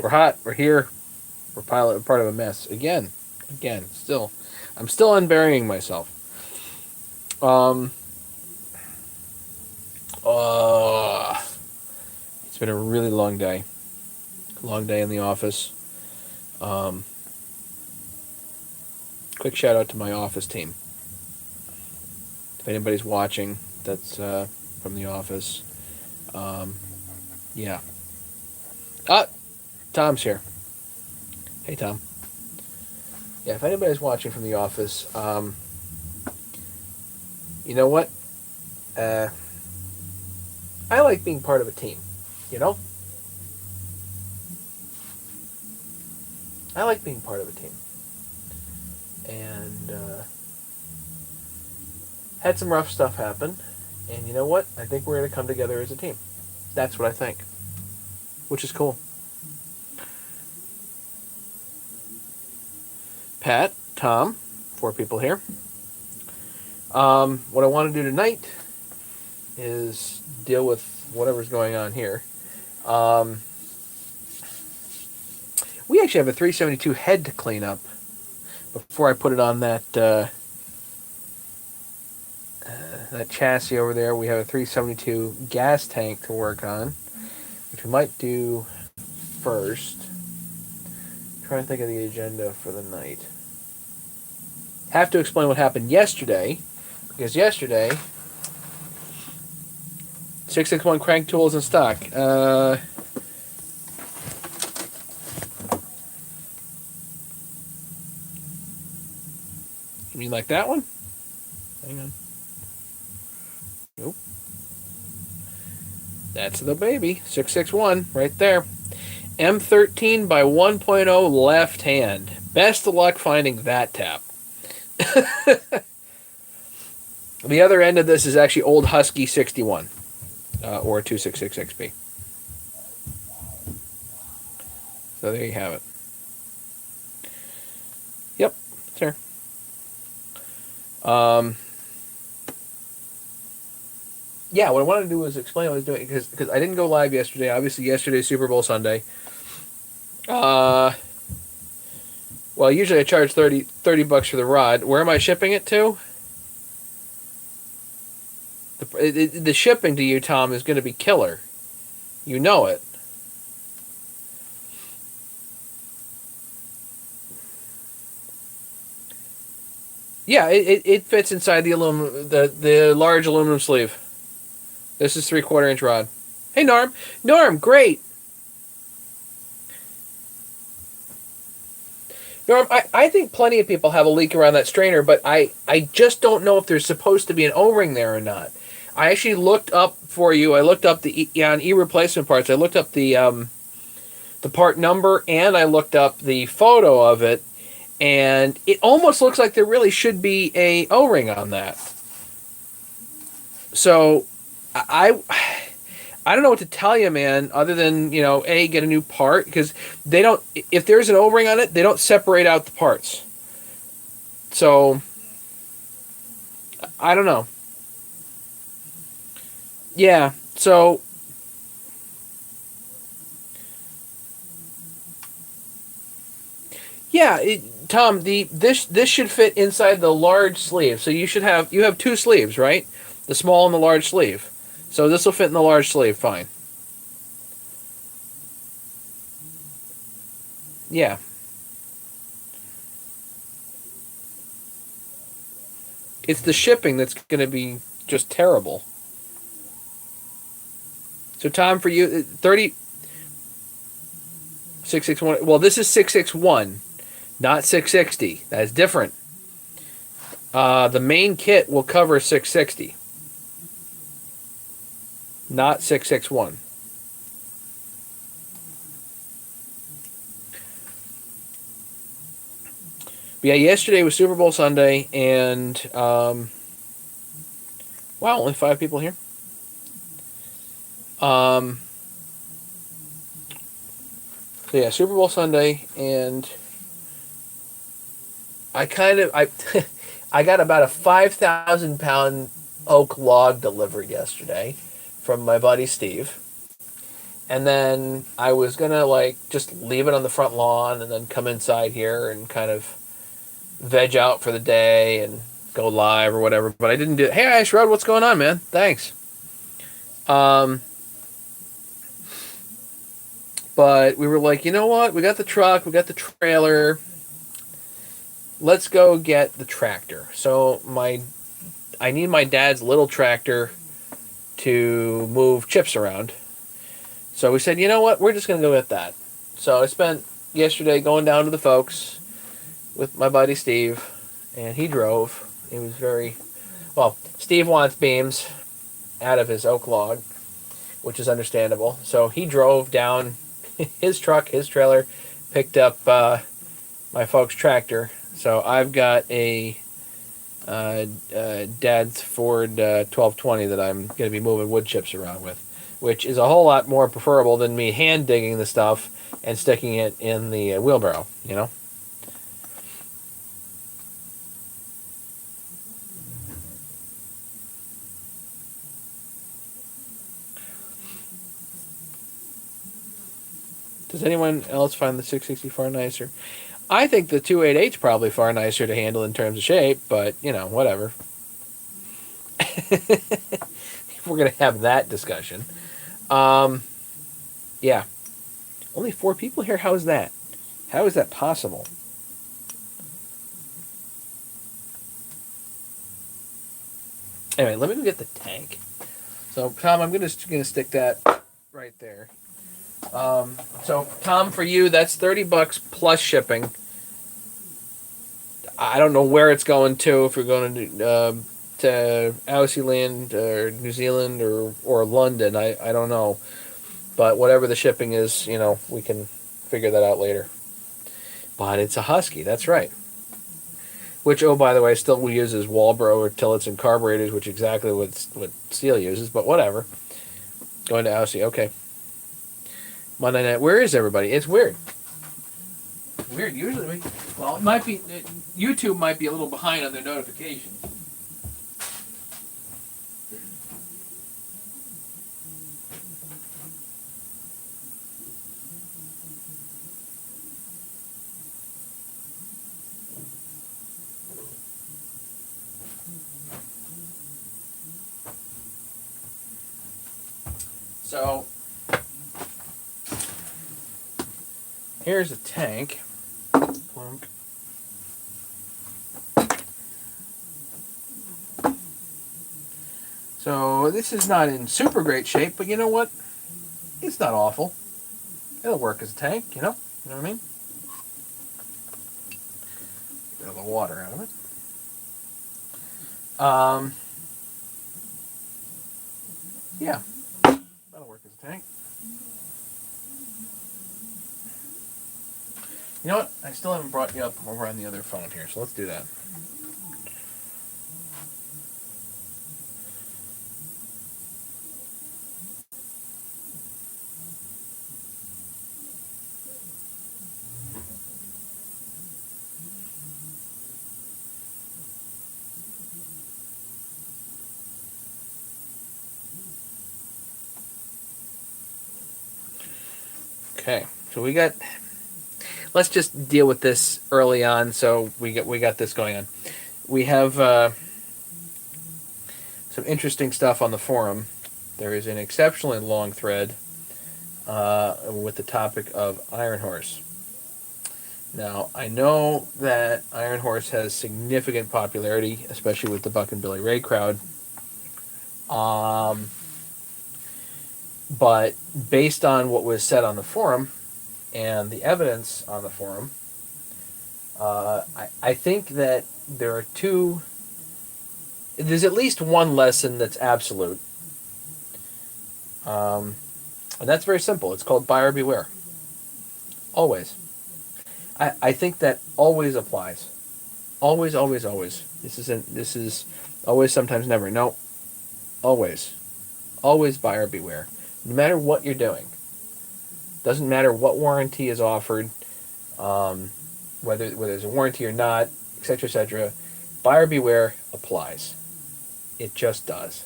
We're hot. We're here. We're part of a mess again. Still, I'm still unburying myself. Um. Uh, it's been a really long day. Long day in the office. Um. Quick shout out to my office team. If anybody's watching, that's from the office. Um. Yeah. Ah, Tom's here. Hey, Tom. Yeah, if anybody's watching from the office, you know what? Uh, I like being part of a team. You know? I like being part of a team. And had some rough stuff happen. And you know what? I think we're going to come together as a team. That's what I think. Which is cool. Pat, Tom, 4 people here. What I want to do tonight is deal with whatever's going on here. We actually have a 372 head to clean up before I put it on that that chassis over there. We have a 372 gas tank to work on, which we might do first. I'm trying to think of the agenda for the night. Have to explain what happened yesterday, because yesterday 661 crank tools in stock. You mean like that one? Hang on. Nope. That's the baby. 661 right there. M13 by 1.0 left hand. Best of luck finding that tap. The other end of this is actually old Husky 61 or 266XP. So there you have it. Yep, it's here. Yeah, what I wanted to do was explain what I was doing because I didn't go live yesterday. Obviously, yesterday's Super Bowl Sunday. Well, usually I charge $30 for the rod. Where am I shipping it to? The shipping to you, Tom, is going to be killer. You know it. Yeah, it fits inside the the large aluminum sleeve. This is 3/4 inch rod. Hey, Norm. Norm, great. Norm, I think plenty of people have a leak around that strainer, but I just don't know if there's supposed to be an O-ring there or not. I actually looked up for you. I looked up on e-replacement parts. I looked up the part number and I looked up the photo of it, and it almost looks like there really should be a O-ring on that. So I don't know what to tell you, man, other than, get a new part, because they don't, if there's an O-ring on it, they don't separate out the parts. So, I don't know. Yeah, so, yeah, Tom, this should fit inside the large sleeve. So you have 2 sleeves, right? The small and the large sleeve. So this will fit in the large sleeve, fine. Yeah. It's the shipping that's going to be just terrible. So Tom, for you, 661. Well, this is 661, not 660. That's different. The main kit will cover 660, not 661. But yeah, yesterday was Super Bowl Sunday, and wow, only 5 people here. So yeah, Super Bowl Sunday, and I I got about a 5,000-pound oak log delivered yesterday from my buddy Steve, And then I was gonna like just leave it on the front lawn and then come inside here and kind of veg out for the day and go live or whatever. But I didn't do it. Hey, Ice Road, what's going on, man? Thanks. Um, but we were like, you know what? We got the truck, we got the trailer. Let's go get the tractor. So I need my dad's little tractor to move chips around. So we said, you know what? We're just gonna go get that. So I spent yesterday going down to the folks with my buddy Steve, and he drove. He was very well. Steve wants beams out of his oak log, which is understandable. So he drove down his truck, his trailer, picked up my folks' tractor. So I've got a Dad's Ford 1220 that I'm going to be moving wood chips around with, which is a whole lot more preferable than me hand digging the stuff and sticking it in the wheelbarrow, you know? Does anyone else find the 660 far nicer? I think the 288's probably far nicer to handle in terms of shape, but, you know, whatever. If we're going to have that discussion. Yeah. Only 4 people here? How is that? How is that possible? Anyway, let me go get the tank. So, Tom, I'm gonna stick that right there. So, Tom, for you, that's $30 plus shipping. I don't know where it's going to. If you're going to Aussie or New Zealand or London, I don't know. But whatever the shipping is, you know, we can figure that out later. But it's a Husky, that's right. Which, oh, by the way, still uses Walbro or Tillotson and carburetors, which is exactly what Steel uses, but whatever. Going to Aussie, okay. Monday night, where is everybody? It's weird. Weird, usually well, it might be, YouTube might be a little behind on their notifications. So, here's a tank. Plunk. So, this is not in super great shape, but you know what? It's not awful. It'll work as a tank, you know? You know what I mean? Get all the water out of it. Yeah. That'll work as a tank. You know what? I still haven't brought you up over on the other phone here, so let's do that. Okay, so we got. Let's just deal with this early on, so we got this going on. We have some interesting stuff on the forum. There is an exceptionally long thread with the topic of Iron Horse. Now, I know that Iron Horse has significant popularity, especially with the Buck and Billy Ray crowd. But based on what was said on the forum and the evidence on the forum, I think that there are there's at least one lesson that's absolute. And that's very simple. It's called buyer beware. Always. I think that always applies. Always, always, always. This is always, sometimes, never. No. Always. Always buyer beware. No matter what you're doing. Doesn't matter what warranty is offered, whether there's a warranty or not, etc., etc. Buyer beware applies. It just does.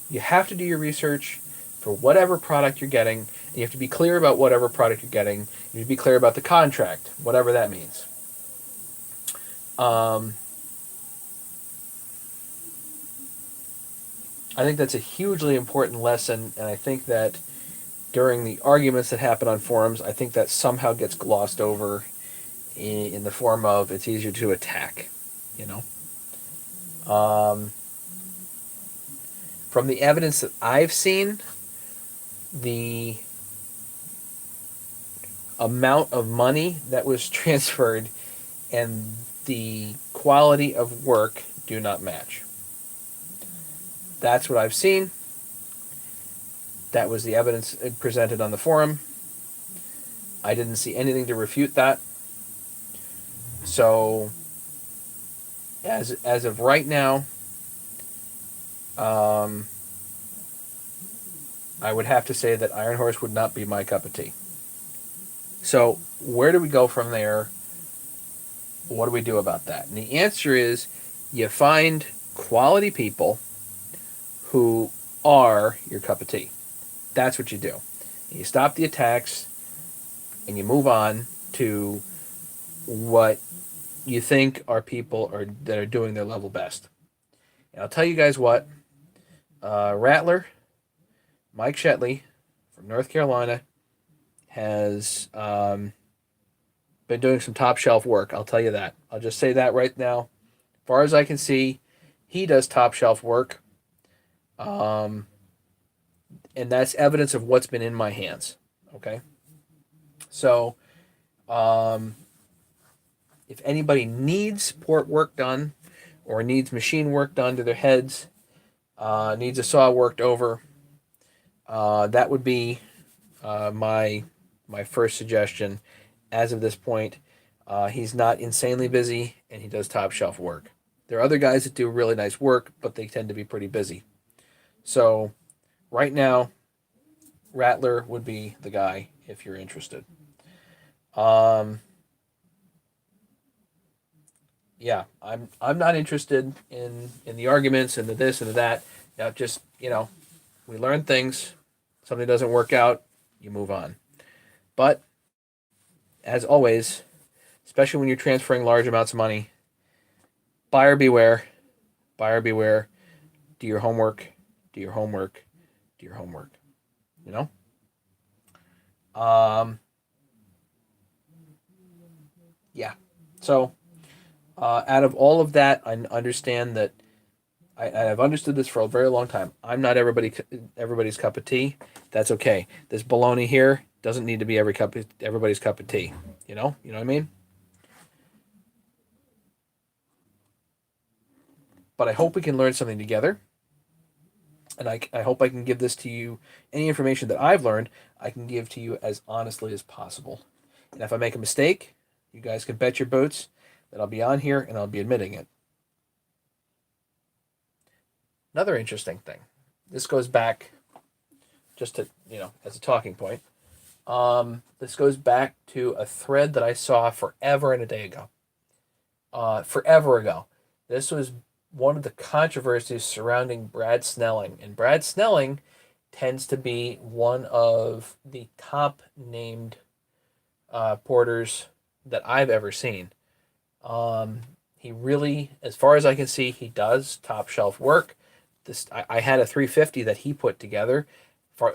You have to do your research. for whatever product you're getting, and you have to be clear about whatever product you're getting. You have to be clear about the contract, whatever that means. I think that's a hugely important lesson, and I think that during the arguments that happen on forums, I think that somehow gets glossed over in the form of it's easier to attack, you know. From the evidence that I've seen, the amount of money that was transferred and the quality of work do not match. That's what I've seen. That was the evidence presented on the forum. I didn't see anything to refute that. So, as of right now, I would have to say that Iron Horse would not be my cup of tea. So, where do we go from there? What do we do about that? And the answer is you find quality people who are your cup of tea. That's what you do. You stop the attacks and you move on to what you think are people that are doing their level best. And I'll tell you guys what, Rattler, Mike Shetley from North Carolina, has been doing some top shelf work. I'll tell you that. I'll just say that right now. As far as I can see, he does top shelf work. And that's evidence of what's been in my hands. Okay? So, if anybody needs port work done or needs machine work done to their heads, needs a saw worked over, that would be my first suggestion. As of this point, he's not insanely busy and he does top shelf work. There are other guys that do really nice work, but they tend to be pretty busy. So right now, Rattler would be the guy if you're interested. Yeah, I'm not interested in the arguments and the this and the that. Now, just, we learn things. Something doesn't work out, you move on. But as always, especially when you're transferring large amounts of money, buyer beware. Buyer beware. Do your homework. Do your homework. Do your homework. Yeah. So, out of all of that, I understand that I've understood this for a very long time. I'm not everybody's cup of tea. That's okay. This baloney here doesn't need to be everybody's cup of tea. You know what I mean? But I hope we can learn something together. And I hope I can give this to you. Any information that I've learned, I can give to you as honestly as possible. And if I make a mistake, you guys can bet your boots that I'll be on here and I'll be admitting it. Another interesting thing. This goes back just to, as a talking point. This goes back to a thread that I saw forever and a day ago. Forever ago. This was one of the controversies surrounding Brad Snelling. And Brad Snelling tends to be one of the top named porters that I've ever seen. He really, as far as I can see, he does top shelf work. I had a 350 that he put together.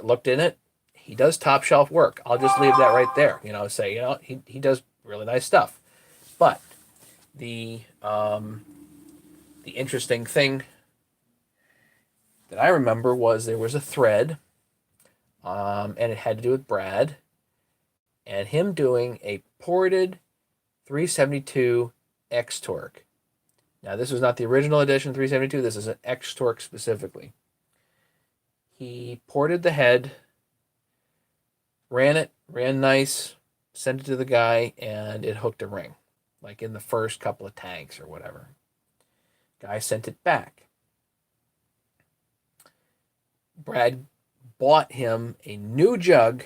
Looked in it. He does top shelf work. I'll just leave that right there. He does really nice stuff. But the interesting thing that I remember was there was a thread, and it had to do with Brad and him doing a ported 372 X-Torque. Now, this was not the original edition 372. This is an X-Torque specifically. He ported the head, ran nice, sent it to the guy, and it hooked a ring, like in the first couple of tanks or whatever. Guy sent it back. Brad bought him a new jug,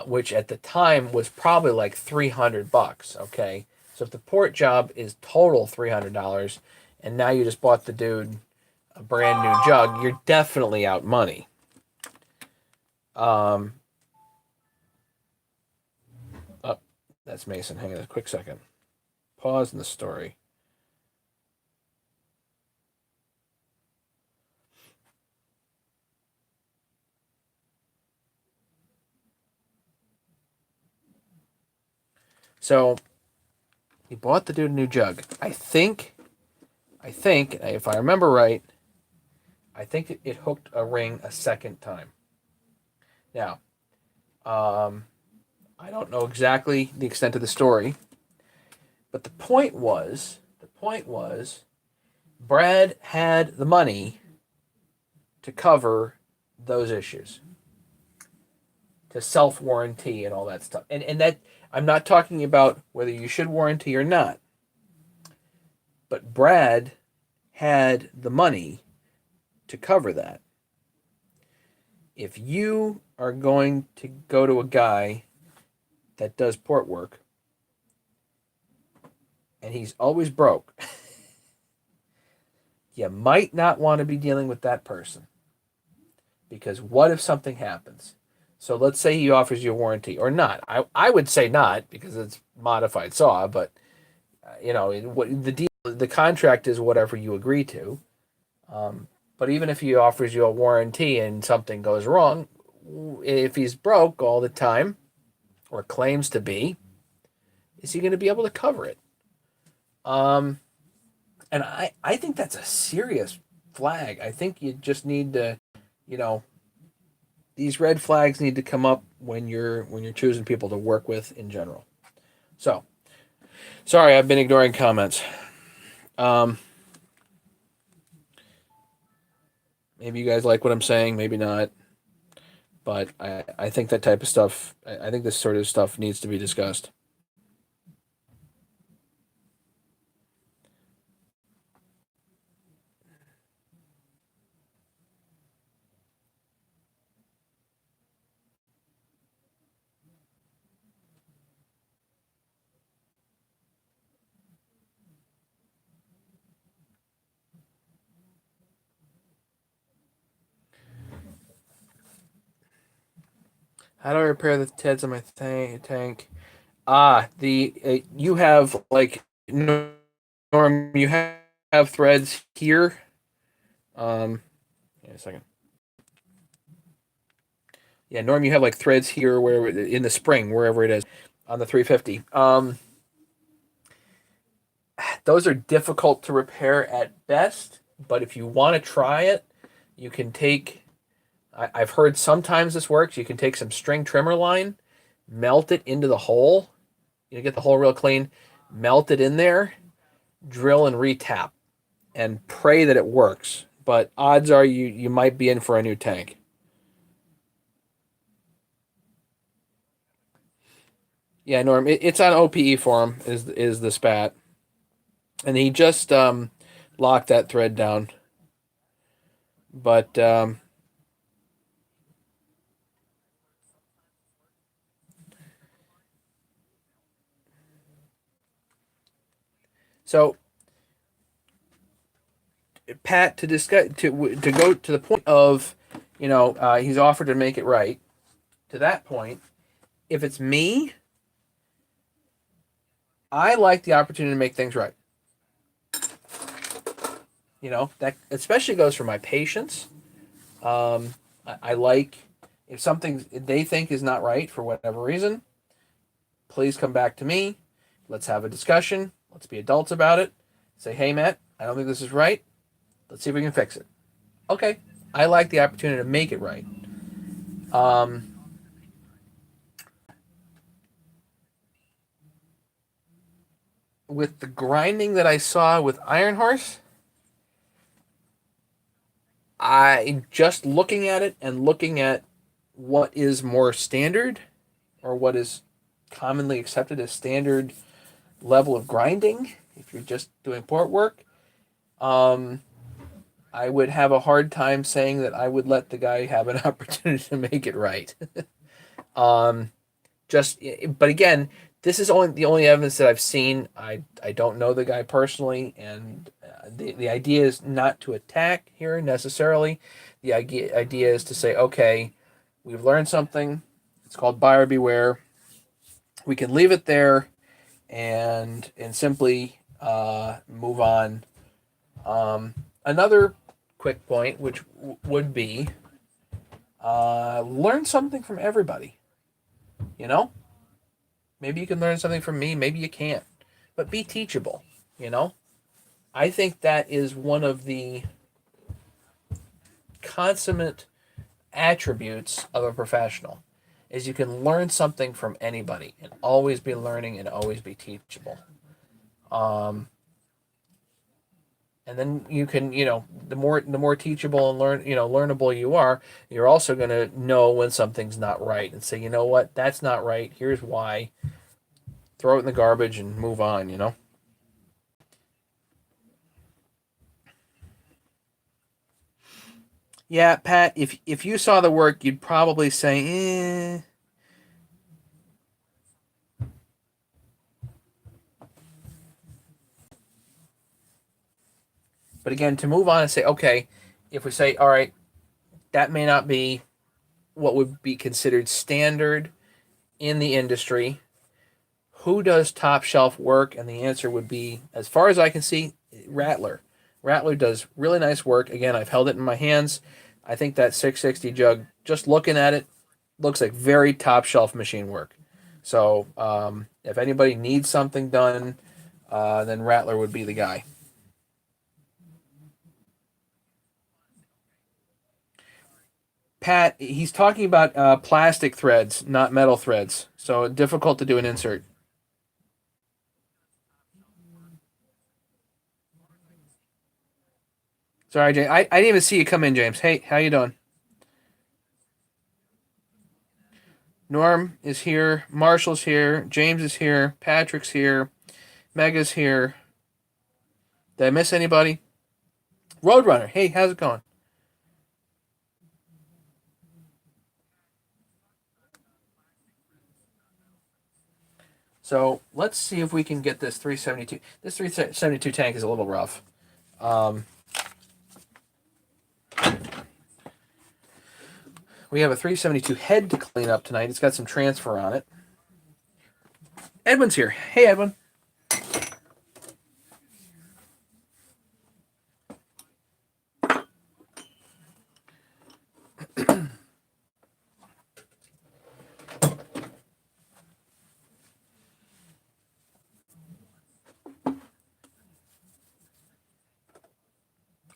which at the time was probably like $300. Okay, so if the port job is total $300, and now you just bought the dude a brand new jug, you're definitely out money. Um, oh, that's Mason. Hang on a quick second. Pause in the story. So he bought the dude a new jug. I think, if I remember right, I think it hooked a ring a second time. Now, um, I don't know exactly the extent of the story, but the point was, Brad had the money to cover those issues, to self warranty and all that stuff. And that, I'm not talking about whether you should warranty or not, but Brad had the money to cover that. If you are going to go to a guy that does port work and he's always broke, you might not want to be dealing with that person. Because what if something happens? So let's say he offers you a warranty or not. I would say not because it's modified saw, but what the deal, the contract is whatever you agree to. But even if he offers you a warranty and something goes wrong, if he's broke all the time or claims to be, is he going to be able to cover it? Um, and I think that's a serious flag. I think you just need to, you know, these red flags need to come up when you're choosing people to work with in general. So, sorry, I've been ignoring comments. Um, Maybe you guys like what I'm saying, maybe not. But I think that type of stuff, I think this sort of stuff needs to be discussed. How do I repair the TEDs on my tank? The you have like Norm, you have threads here. Yeah, a second. Yeah, Norm, you have like threads here where in the spring, wherever it is, on the 350. Those are difficult to repair at best, but if you want to try it, you can take. I've heard sometimes this works. You can take some string trimmer line, melt it into the hole. Get the hole real clean, melt it in there, drill and retap, and pray that it works. But odds are you might be in for a new tank. Yeah, Norm, it's on OPE forum is the spat, and he just locked that thread down. But so Pat, to discuss to go to the point of, he's offered to make it right. To that point, if it's me, I like the opportunity to make things right. That especially goes for my patients. I like, if something they think is not right for whatever reason, please come back to me. Let's have a discussion. Let's be adults about it. Say, hey, Matt, I don't think this is right. Let's see if we can fix it. Okay. I like the opportunity to make it right. Um, with the grinding that I saw with Iron Horse, I just looking at it and looking at what is more standard or what is commonly accepted as standard level of grinding, if you're just doing port work, um, I would have a hard time saying that I would let the guy have an opportunity to make it right. um, but again, This is only the only evidence that I've seen. I don't know the guy personally, and the idea is not to attack here necessarily. The idea is to say, okay, we've learned something. It's called buyer beware. We can leave it there, and simply move on. Another quick point, which would be learn something from everybody. You know, maybe you can learn something from me. Maybe you can't, but be teachable. You know, I think that is one of the consummate attributes of a professional is you can learn something from anybody and always be learning and always be teachable. Um, and then you can, the more teachable and learnable you are, you're also going to know when something's not right and say, you know what, that's not right. Here's why. Throw it in the garbage and move on. Yeah, Pat, if you saw the work, you'd probably say, eh. But again, to move on and say, okay, if we say, all right, that may not be what would be considered standard in the industry. Who does top shelf work? And the answer would be, as far as I can see, Rattler. Rattler does really nice work. Again, I've held it in my hands. I think that 660 jug, just looking at it, looks like very top shelf machine work. So if anybody needs something done, then Rattler would be the guy. Pat, he's talking about plastic threads, not metal threads. So difficult to do an insert. Sorry, James. I didn't even see you come in, James. Hey, how you doing? Norm is here. Marshall's here. James is here. Patrick's here. Mega's here. Did I miss anybody? Roadrunner. Hey, how's it going? So let's see if we can get this 372. This 372 tank is a little rough. Um, we have a 372 head to clean up tonight. It's got some transfer on it. Edwin's here. Hey, Edwin.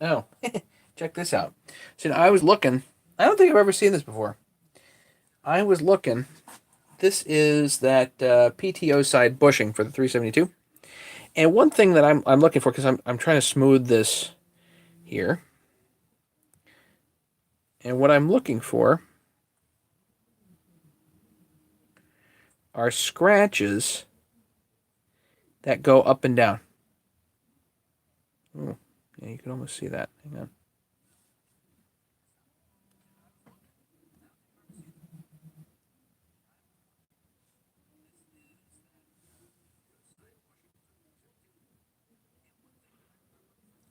Oh, check this out. So I was looking. I don't think I've ever seen this before. I was looking. This is that PTO side bushing for the 372. And one thing that I'm looking for, because I'm trying to smooth this here. And what I'm looking for are scratches that go up and down. Oh, yeah, you can almost see that. Hang on.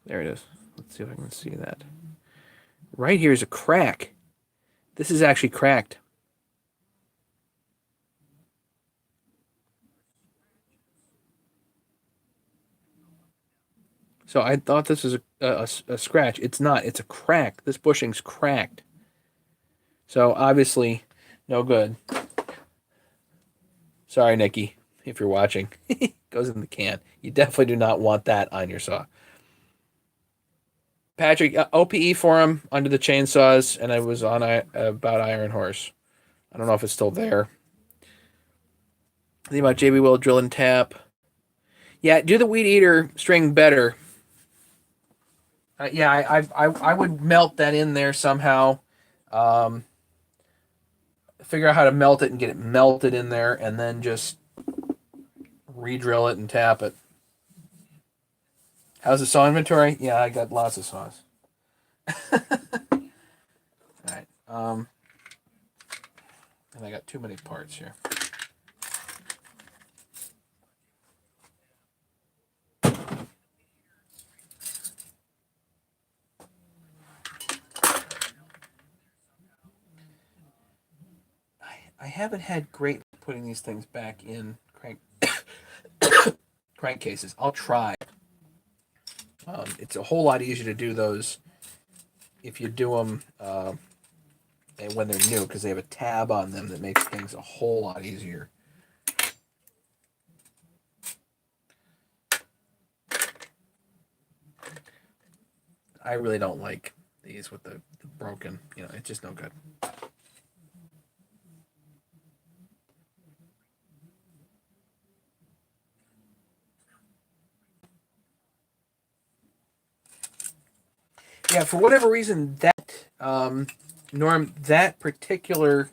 There it is. Let's see if I can see that. Right here is a crack. This is actually cracked. So I thought this was a scratch. It's not. It's a crack. This bushing's cracked. So obviously, no good. Sorry, Nikki, if you're watching. Goes in the can. You definitely do not want that on your saw. Patrick, OPE forum under the chainsaws, and I was on about Iron Horse. I don't know if it's still there. Think about JB Will drill and tap. Yeah, do the weed eater string better. Yeah, I would melt that in there somehow. Um, Figure out how to melt it and get it melted in there, and then just re-drill it and tap it. How's the saw inventory? Yeah, I got lots of saws. All right. And I got too many parts here. haven't had great putting these things back in crankcases. I'll try. It's a whole lot easier to do those if you do them when they're new, because they have a tab on them that makes things a whole lot easier. I really don't like these with the broken, it's just no good. Yeah, for whatever reason, that Norm, that particular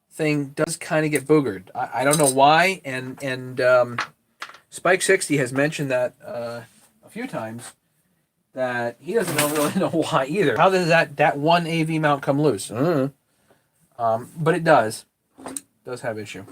thing does kind of get boogered. I don't know why, and Spike 60 has mentioned that a few times, that he doesn't really know why either. How does that one AV mount come loose? I don't know. But it does. It does have issue.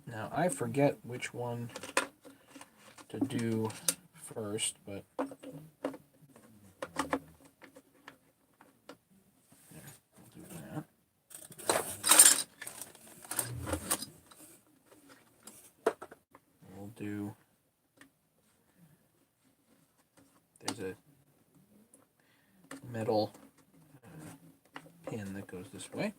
Now, I forget which one to do first, but we'll do that. We'll do, there's a metal pin that goes this way.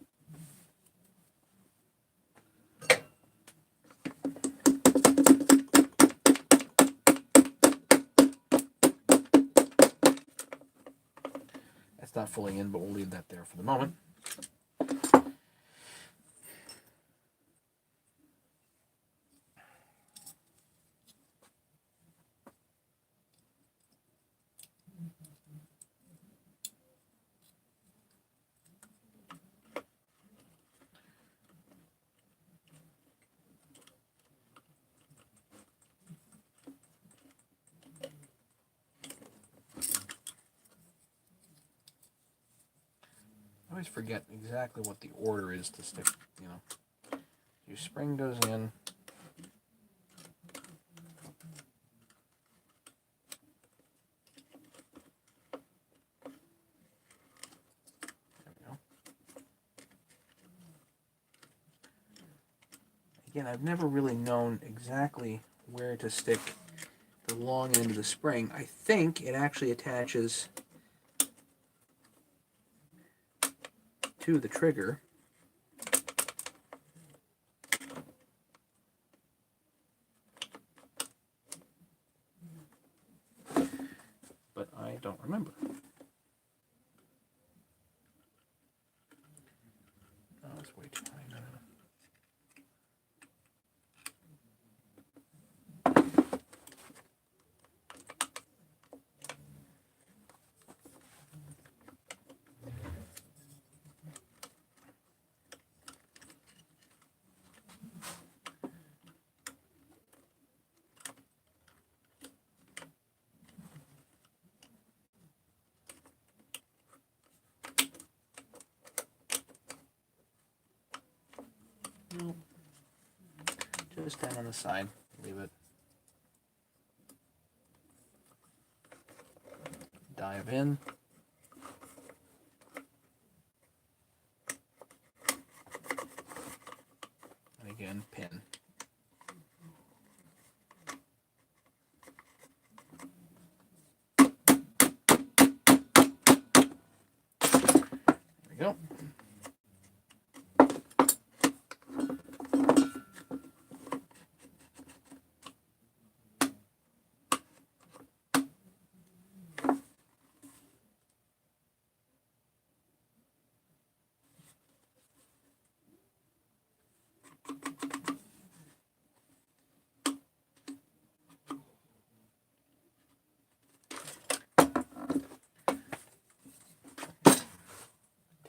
Not fully in, but we'll leave that there for the moment. I always forget exactly what the order is to stick, Your spring goes in. There we go. Again, I've never really known exactly where to stick the long end of the spring. I think it actually attaches to the trigger. But I don't remember. Oh, it's way too high. No. Nope. Just down on the side. Leave it. Dive in. And again, pin. There we go.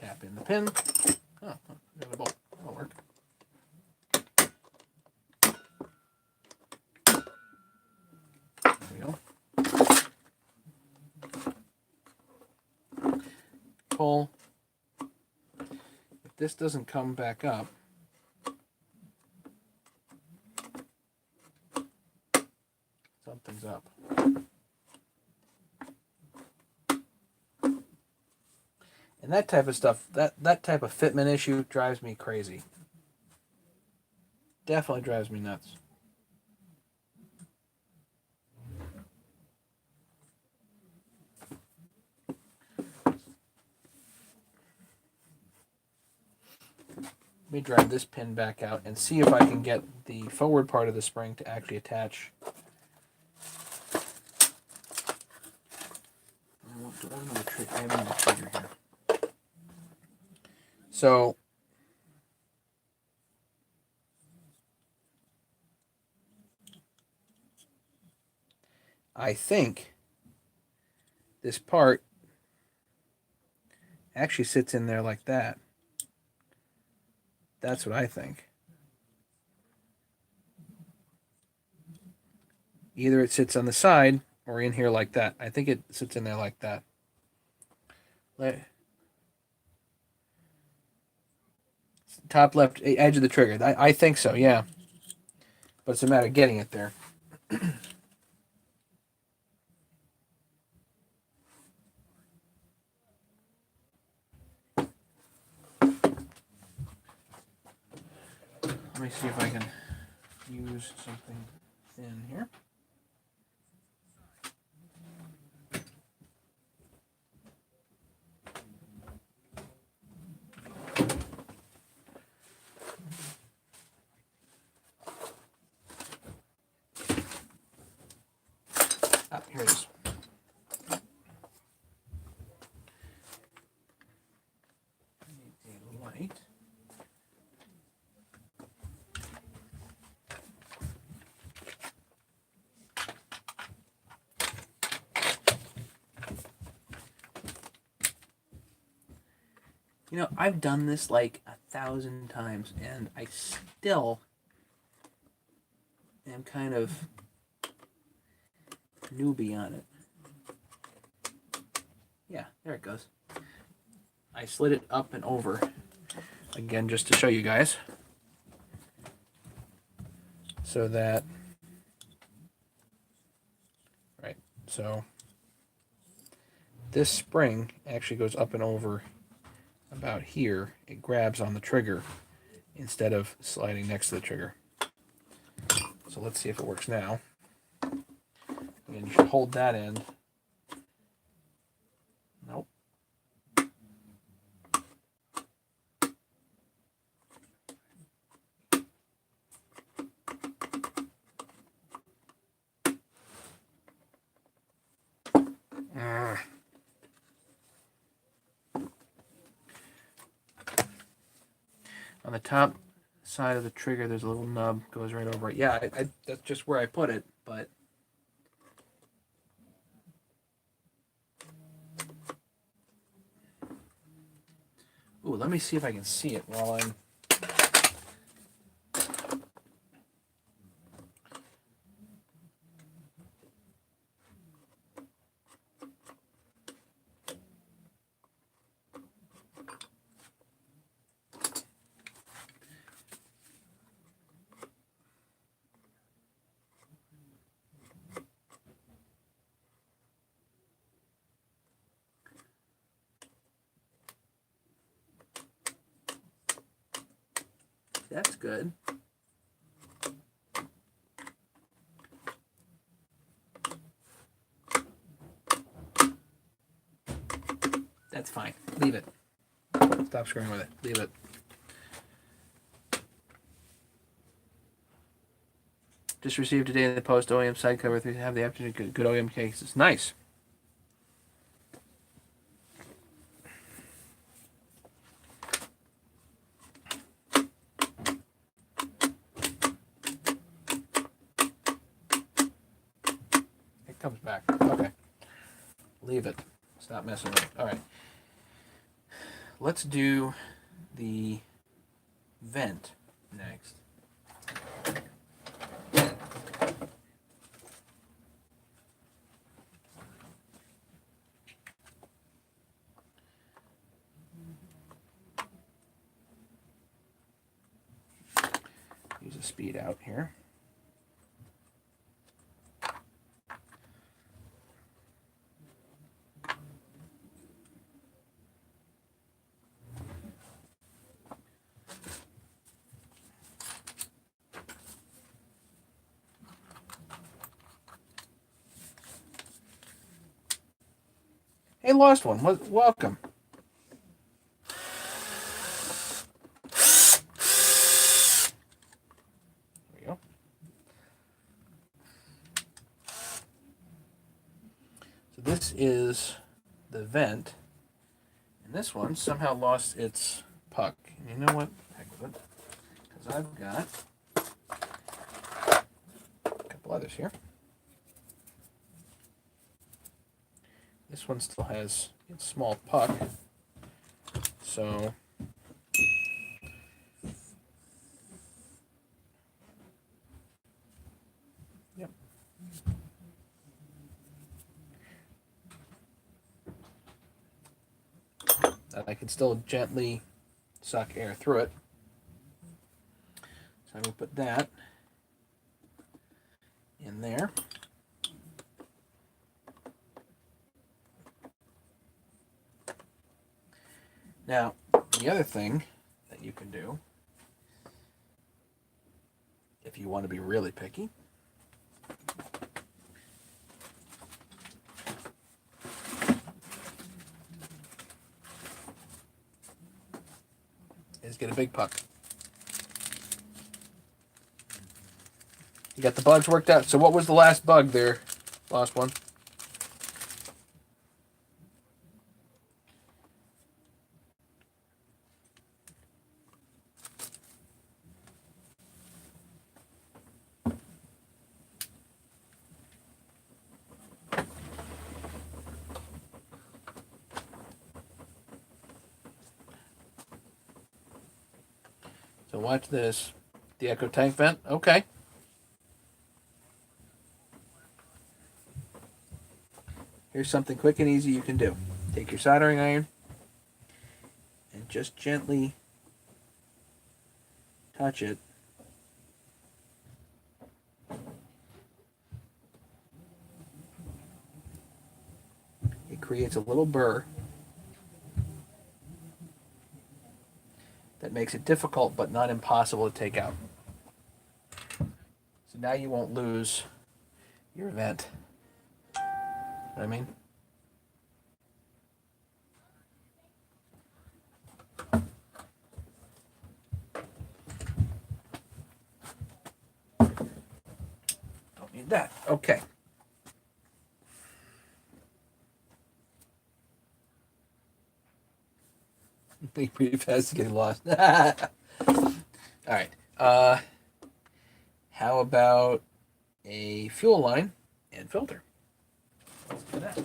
Tap in the pin. Oh, got a bolt. That'll work. pull. If this doesn't come back up, something's up. And that type of stuff, that type of fitment issue drives me crazy. Definitely drives me nuts. Let me drive this pin back out and see if I can get the forward part of the spring to actually attach. I have another trigger here. So I think this part actually sits in there like that. That's what I think. Either it sits on the side or in here like that. I think it sits in there like that. Top left edge of the trigger. I think so, yeah. But it's a matter of getting it there. Let me see if I can use something thin here. Ah, here it is. I need a light. You know, I've done this like 1,000 times, and I still am kind of newbie on it. Yeah, there it goes. I slid it up and over, again, just to show you guys, so that, right, so this spring actually goes up and over about here. It grabs on the trigger instead of sliding next to the trigger. So let's see if it works now. Again, you should hold that end. Nope. On the top side of the trigger, there's a little nub, goes right over it. Yeah, that's just where I put it, but ooh, let me see if I can see it while I'm. That's good. That's fine. Leave it. Stop screwing with it. Leave it. Just received today in the post OEM side cover. Have the opportunity. Good OEM cases. Nice. It comes back. Okay. Leave it. Stop messing with it. All right. Let's do the vent next. use a speed out here. Hey, lost one. Welcome. There we go. So this is the vent, and this one somehow lost its puck. And you know what? Heck with it. Because I've got a couple others here. This one still has its small puck, so yep. And I can still gently suck air through it. So I'm going to put that in there. Now, the other thing that you can do, if you want to be really picky, is get a big puck. You got the bugs worked out. So what was the last bug there? Last one. So watch this. The echo tank vent. Okay. Here's something quick and easy you can do. Take your soldering iron and just gently touch it. It creates a little burr that makes it difficult but not impossible to take out. So now you won't lose your vent. You know what I mean? Don't need that. Okay. Think pretty fast to get lost. All right. How about a fuel line and filter? Let's do that.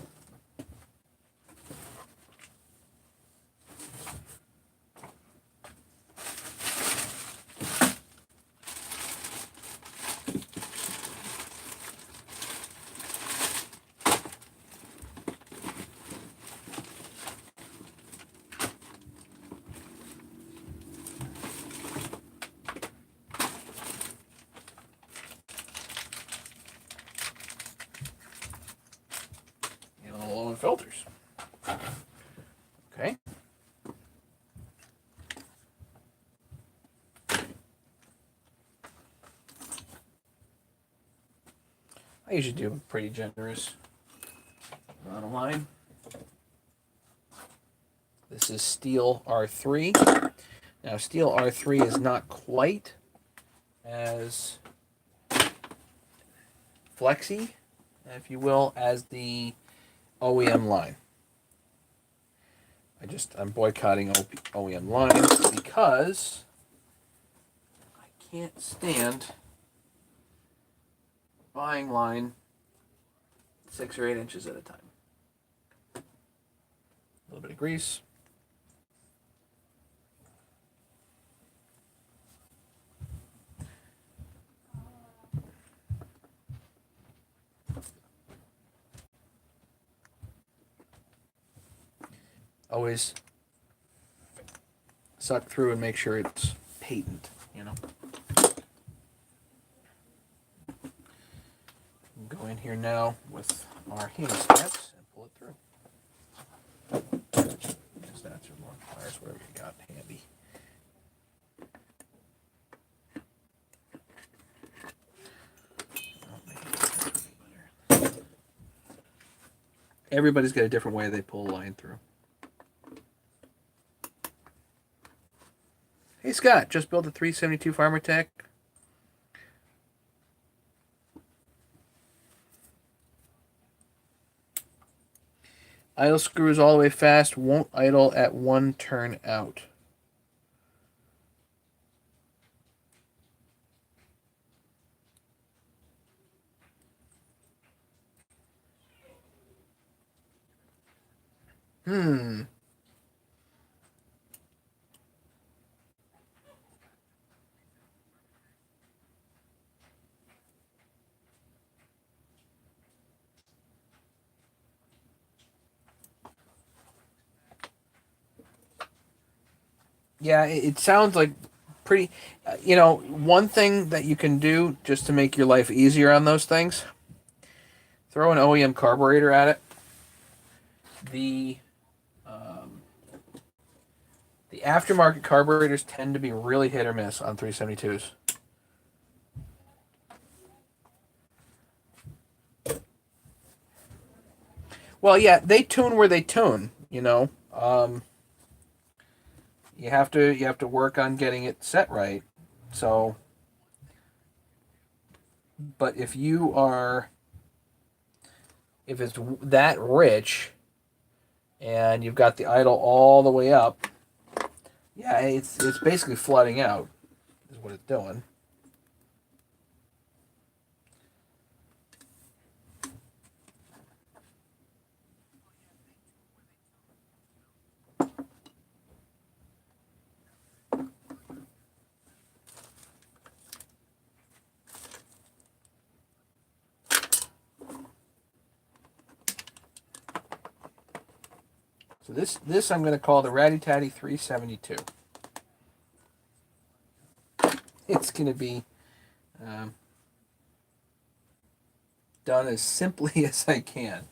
Filters. Okay. I usually do a pretty generous amount of line. This is steel R3. Now, steel R3 is not quite as flexy, if you will, as the OEM line. I'm boycotting OEM lines because I can't stand buying line 6 or 8 inches at a time. A little bit of grease. Always suck through and make sure it's patent, you know. Go in here now with our heating steps and pull it through. Just that's your more pliers, whatever you got handy. Everybody's got a different way they pull a line through. Hey Scott, just built a 372 Farmer Tech. Idle screws all the way fast, won't idle at one turn out. Yeah, it sounds like pretty. One thing that you can do just to make your life easier on those things, throw an OEM carburetor at it. The aftermarket carburetors tend to be really hit or miss on 372s. Well, yeah, they tune where they tune. You have to work on getting it set right. So, but if it's that rich, and you've got the idle all the way up, yeah, it's basically flooding out, is what it's doing. So this I'm going to call the Ratty Tatty 372. It's going to be done as simply as I can.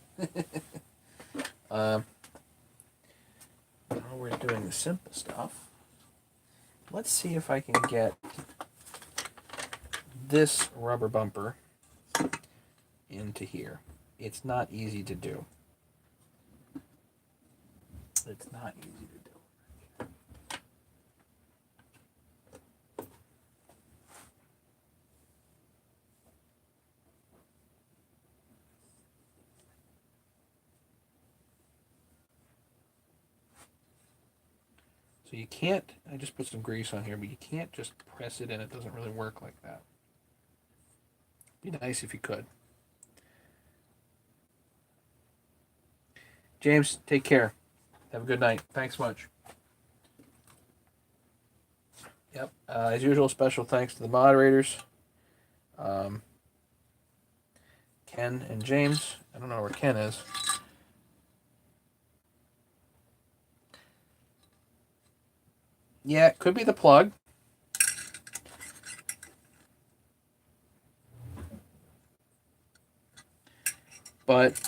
While we're doing the simple stuff, let's see if I can get this rubber bumper into here. It's not easy to do. It's not easy to do. So you can't, I just put some grease on here, but you can't just press it in. It doesn't really work like that. Be nice if you could. James, take care. Have a good night. Thanks much. Yep. As usual, special thanks to the moderators. Ken and James. I don't know where Ken is. Yeah, it could be the plug. But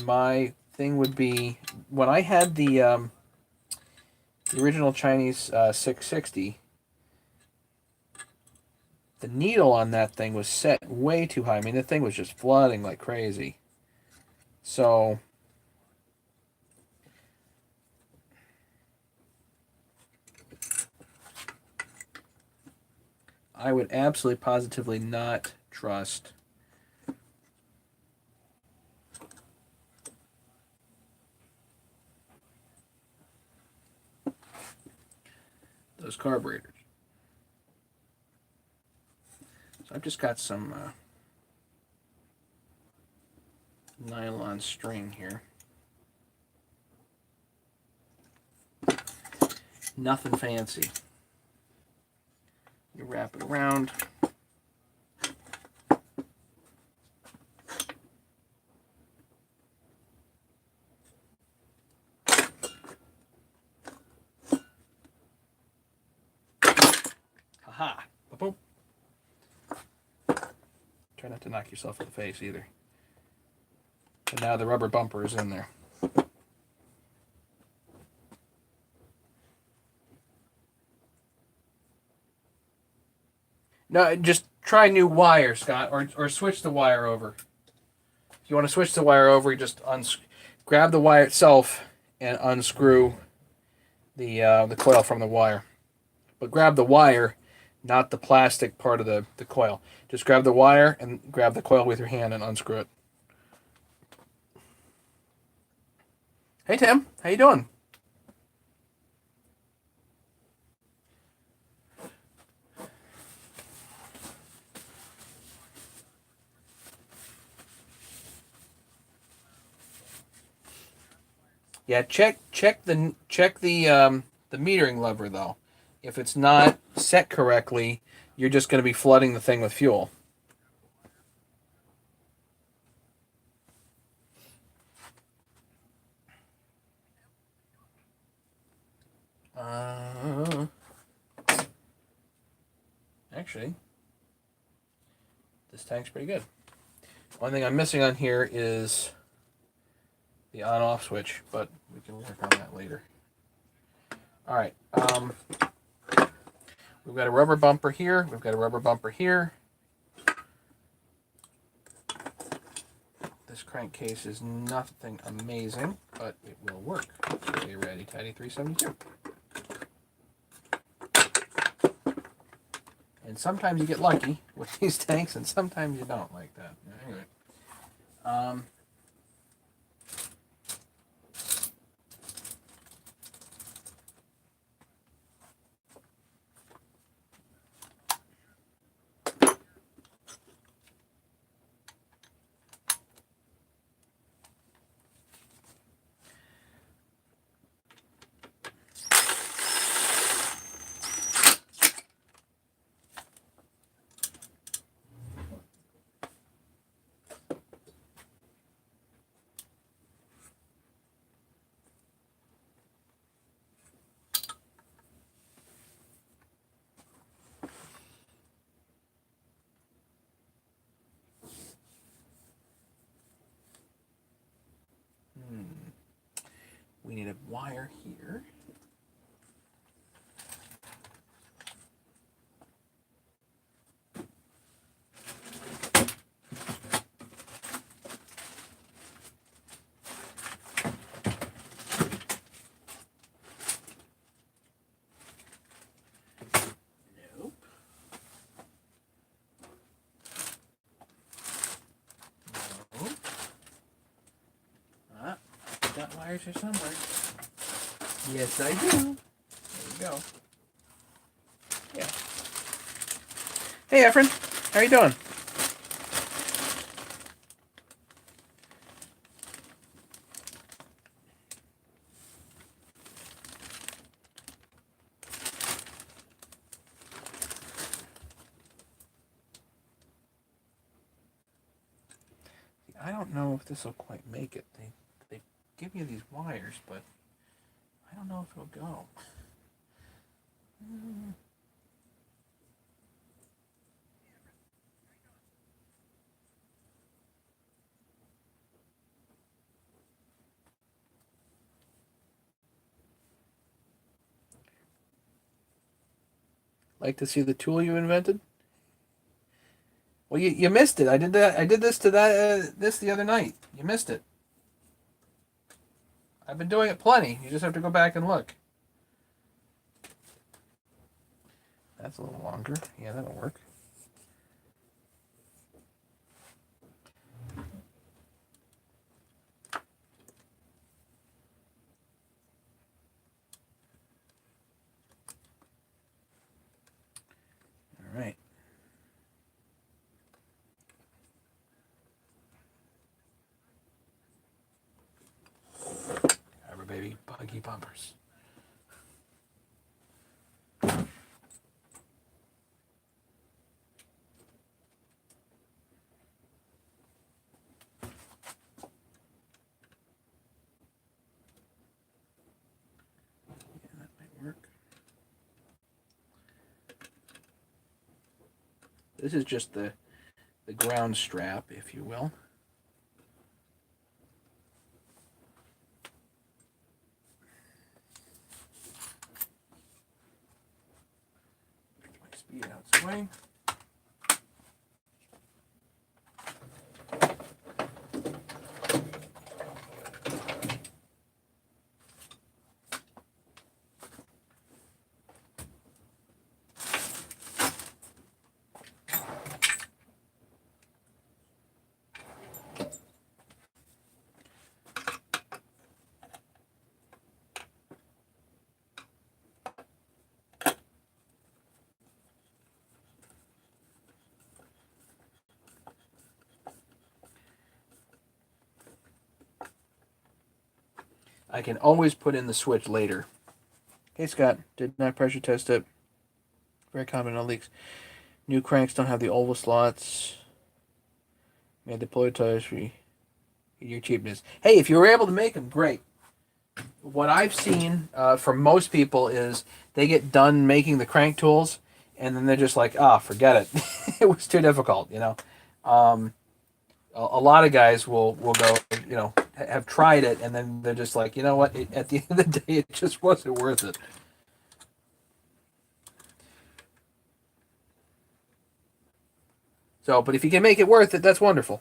my thing would be, when I had the original Chinese 660, the needle on that thing was set way too high. I mean, the thing was just flooding like crazy. So I would absolutely positively not trust those carburetors. So I've just got some nylon string here. Nothing fancy. You wrap it around. Try not to knock yourself in the face either. And now the rubber bumper is in there. No, just try new wire, Scott, or switch the wire over. If you want to switch the wire over, you just grab the wire itself and unscrew the coil from the wire. But grab the wire, not the plastic part of the coil. Just grab the wire and grab the coil with your hand and unscrew it. Hey Tim, how you doing? Yeah, check the metering lever though. If it's not set correctly, you're just going to be flooding the thing with fuel. Actually, this tank's pretty good. One thing I'm missing on here is the on-off switch, but we can work on that later. All right. We've got a rubber bumper here. We've got a rubber bumper here. This crankcase is nothing amazing, but it will work. Okay, ready, tidy 372. And sometimes you get lucky with these tanks, and sometimes you don't like that. Anyway. We need a wire here. Nope. Nope. Got wires here somewhere. Yes, I do. There we go. Yeah. Hey, Efren. How you doing? I don't know if this will quite make it. They give you these wires, but I don't know if it'll go. Like to see the tool you invented? Well, you missed it. I did that. I did this to that this the other night. You missed it. I've been doing it plenty. You just have to go back and look. That's a little longer. Yeah, that'll work. All right. Rubber baby buggy bumpers. This is just the ground strap, if you will. Speed out its way. I can always put in the switch later. Hey Scott, did not pressure test it. Very common on leaks. New cranks don't have the oval slots. Made the deploy tires for your cheapness. Hey, if you were able to make them, great. What I've seen from most people is they get done making the crank tools, and then they're just like, forget it. It was too difficult, you know. A lot of guys will go, you know, have tried it, and then they're just like, you know what, at the end of the day, it just wasn't worth it. So, but if you can make it worth it, that's wonderful.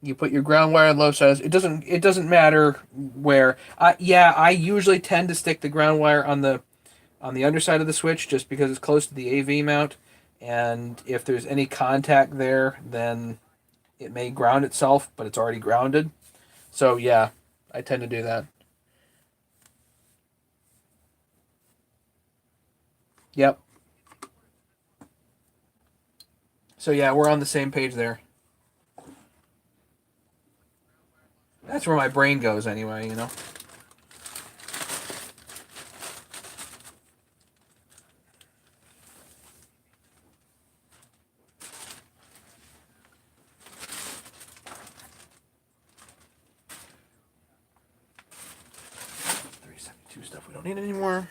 You put your ground wire on low sides. It doesn't matter where. Yeah, I usually tend to stick the ground wire on the underside of the switch just because it's close to the AV mount, and if there's any contact there, then it may ground itself, but it's already grounded. So yeah, I tend to do that. Yep. So yeah, we're on the same page there. That's where my brain goes anyway, you know. Stuff we don't need anymore.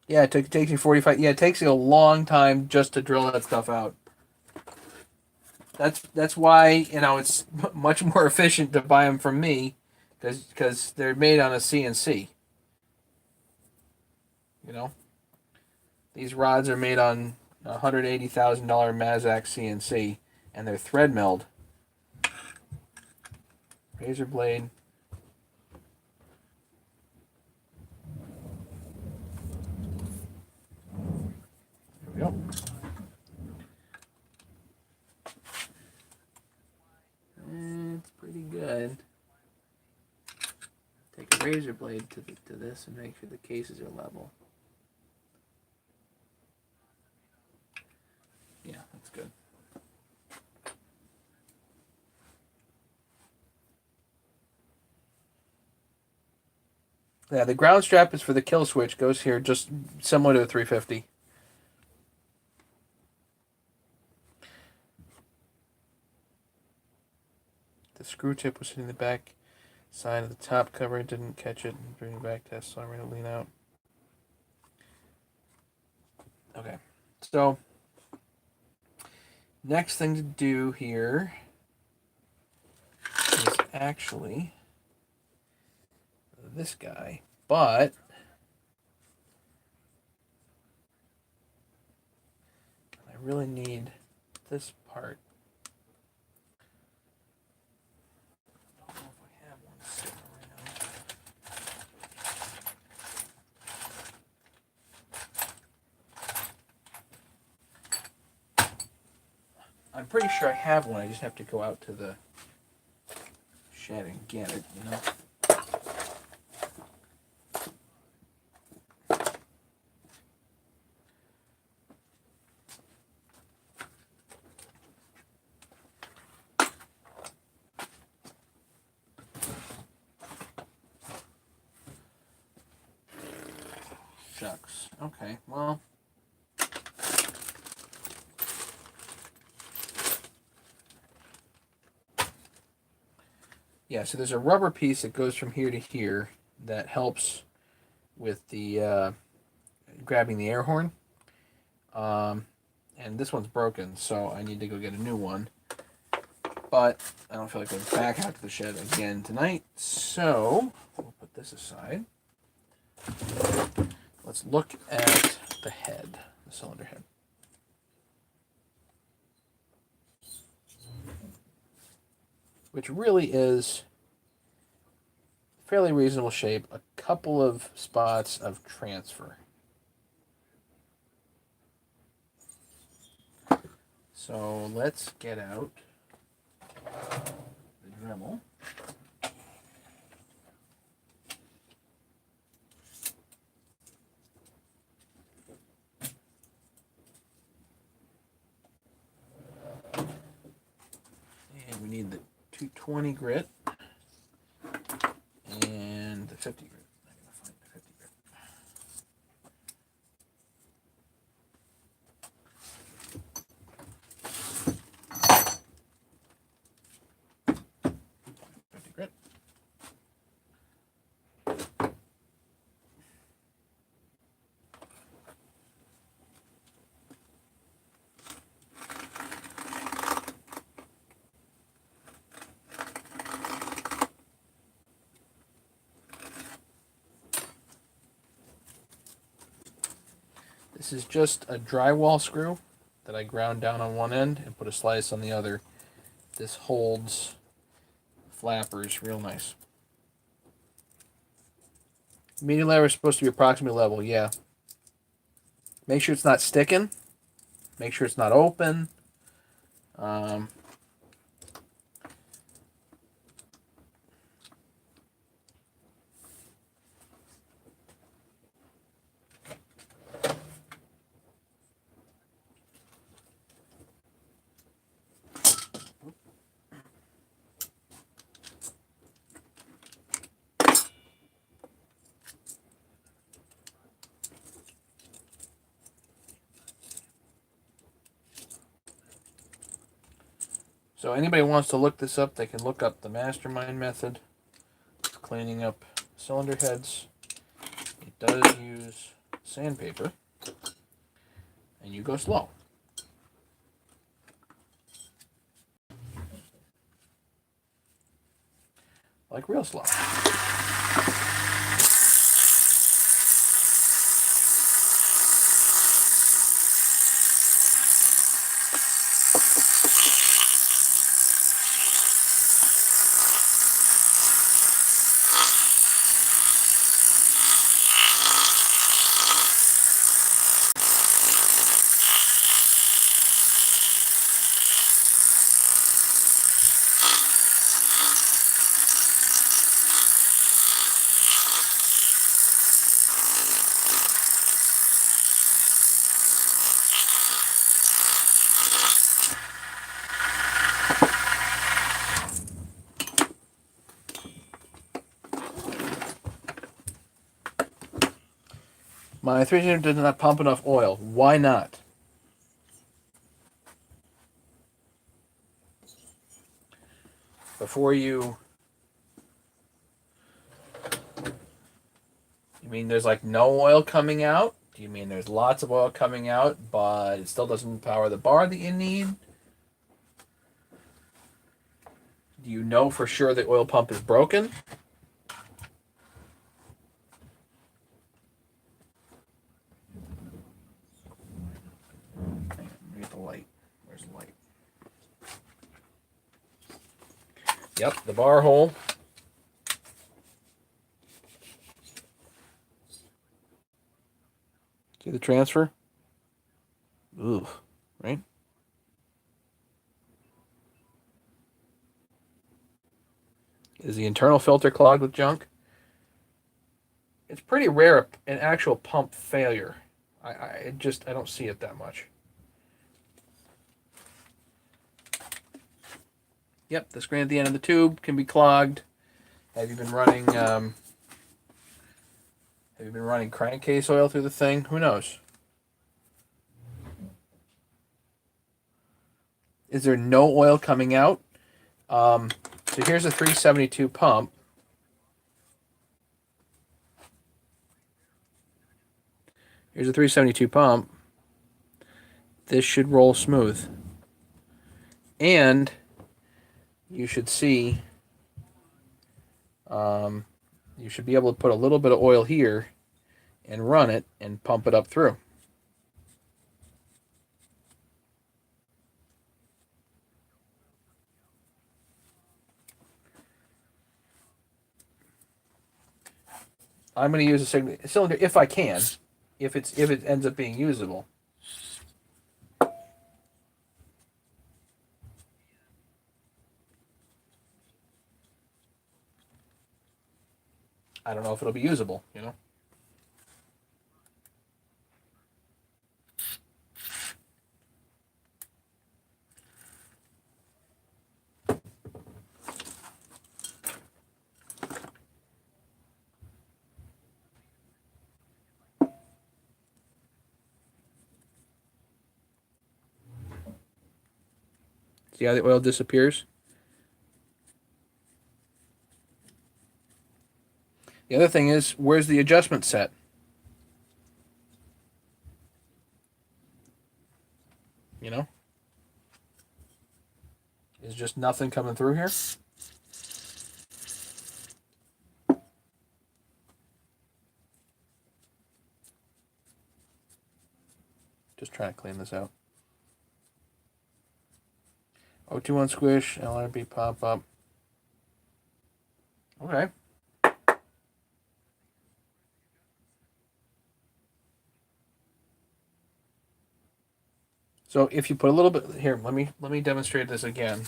Yeah, it takes you 45. Yeah, it takes you a long time just to drill that stuff out. That's why, you know, it's much more efficient to buy them from me, because they're made on a CNC. You know, these rods are made on a $180,000 Mazak CNC, and they're thread milled. Razor blade. There we go. It's pretty good. Take a razor blade to this and make sure the cases are level. Yeah, that's good. Yeah, the ground strap is for the kill switch. Goes here, just similar to the 350. The screw tip was hitting the back side of the top cover. It didn't catch it during the back test, so I'm going to lean out. Okay, so next thing to do here is actually this guy, but I really need this part. I don't know if I have one sitting around. I'm pretty sure I have one. I just have to go out to the shed and get it, you know. Shucks. Okay, well. Yeah, so there's a rubber piece that goes from here to here that helps with the grabbing the air horn. And this one's broken, so I need to go get a new one. But I don't feel like going back out to the shed again tonight, so we'll put this aside. Let's look at the head, the cylinder head. Which really is fairly reasonable shape. A couple of spots of transfer. So let's get out the Dremel. And we need the 220 grit and the 50 grit. I'm going to find the 50 grit. This is just a drywall screw that I ground down on one end and put a slice on the other. This holds flappers real nice. Media layer is supposed to be approximately level, yeah. Make sure it's not sticking. Make sure it's not open. So anybody wants to look this up, they can look up the mastermind method of cleaning up cylinder heads. It does use sandpaper, and you go slow. Like real slow. My 300 does not pump enough oil. Why not? Before you mean there's like no oil coming out? Do you mean there's lots of oil coming out, but it still doesn't power the bar that you need? Do you know for sure the oil pump is broken? Get the light. Where's the light? Yep, the bar hole. See the transfer? Ooh, right? Is the internal filter clogged with junk? It's pretty rare an actual pump failure. I don't see it that much. Yep, the screen at the end of the tube can be clogged. Have you been running crankcase oil through the thing? Who knows? Is there no oil coming out? So here's a 372 pump. Here's a 372 pump. This should roll smooth. And you should see, you should be able to put a little bit of oil here and run it and pump it up through. I'm going to use a cylinder if I can, if it ends up being usable. I don't know if it'll be usable, you know. See how the oil disappears? The other thing is, where's the adjustment set? You know? Is just nothing coming through here? Just trying to clean this out. 021 squish, LRB pop up. Okay. So if you put a little bit here, let me demonstrate this again.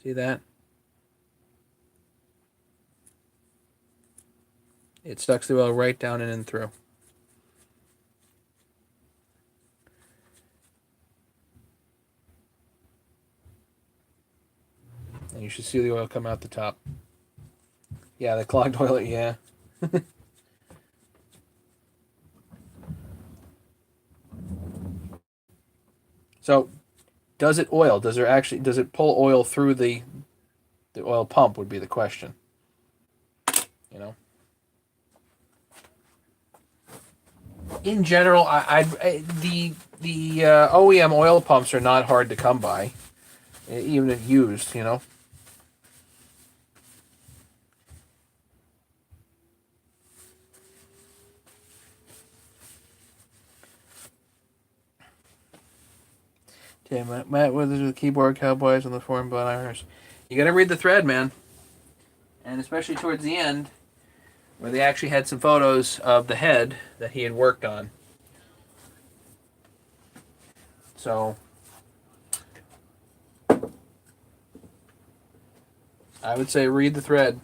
See that? It sucks the oil right down in and through. And you should see the oil come out the top. Yeah, the clogged oil, yeah. So, does it oil? Does it pull oil through the oil pump would be the question. You know? In general, the OEM oil pumps are not hard to come by, even if used, you know. Okay, Matt Withers with the keyboard cowboys on the forum about Irish. You got to read the thread, man, and especially towards the end, where they actually had some photos of the head that he had worked on. So, I would say read the thread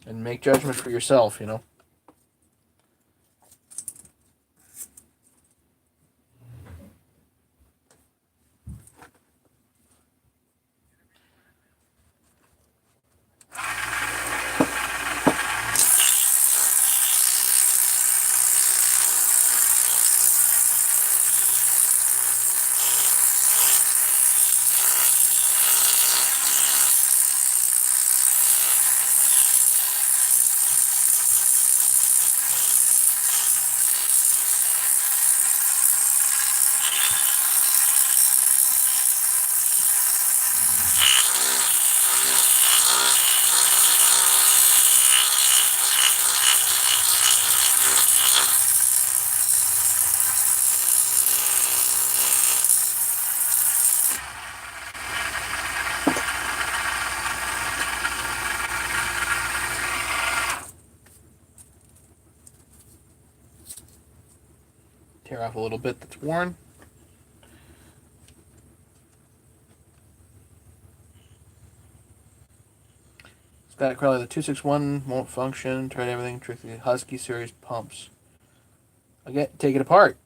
and make judgment for yourself, you know. Tear off a little bit that's worn. Static Crowley, the 261 won't function. Tried everything. Tricky Husky series pumps. Again, take it apart.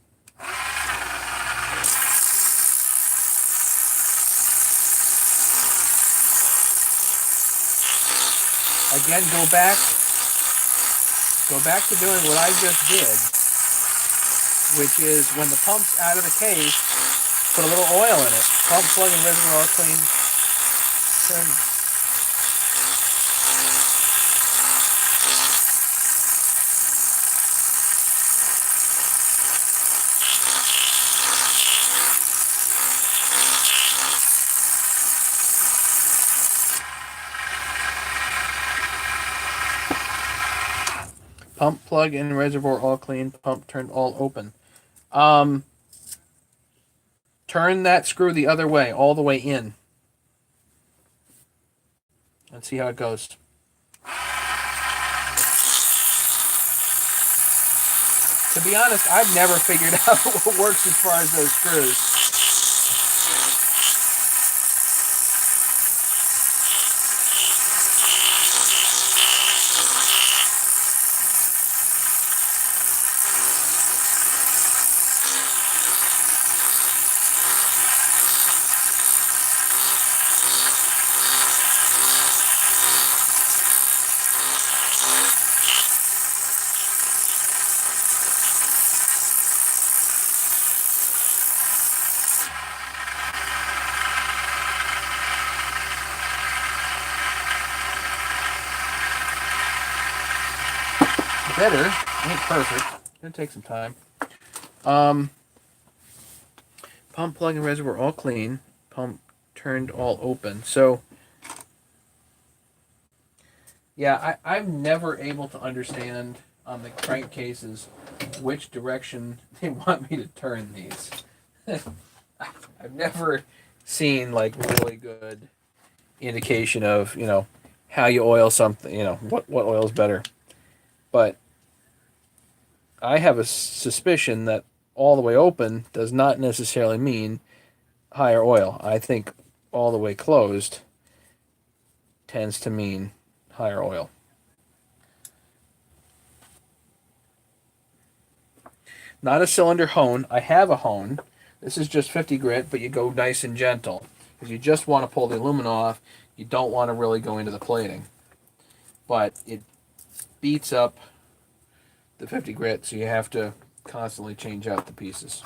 Again, go back go back to doing what I just did, which is when the pump's out of the case, put a little oil in it. Pump, plug, and reservoir all clean. Turn. Pump, plug, and reservoir all clean. Pump turned all open. Turn that screw the other way, all the way in. And see how it goes. To be honest, I've never figured out what works as far as those screws. Better. Ain't perfect. Gonna take some time. Pump, plug, and reservoir all clean. Pump turned all open. So, yeah, I'm never able to understand on the crankcases which direction they want me to turn these. I've never seen like really good indication of, how you oil something, what oil is better. But I have a suspicion that all the way open does not necessarily mean higher oil. I think all the way closed tends to mean higher oil. Not a cylinder hone. I have a hone. This is just 50 grit, but you go nice and gentle. Because you just want to pull the aluminum off. You don't want to really go into the plating. But it beats up the 50 grit, so you have to constantly change out the pieces.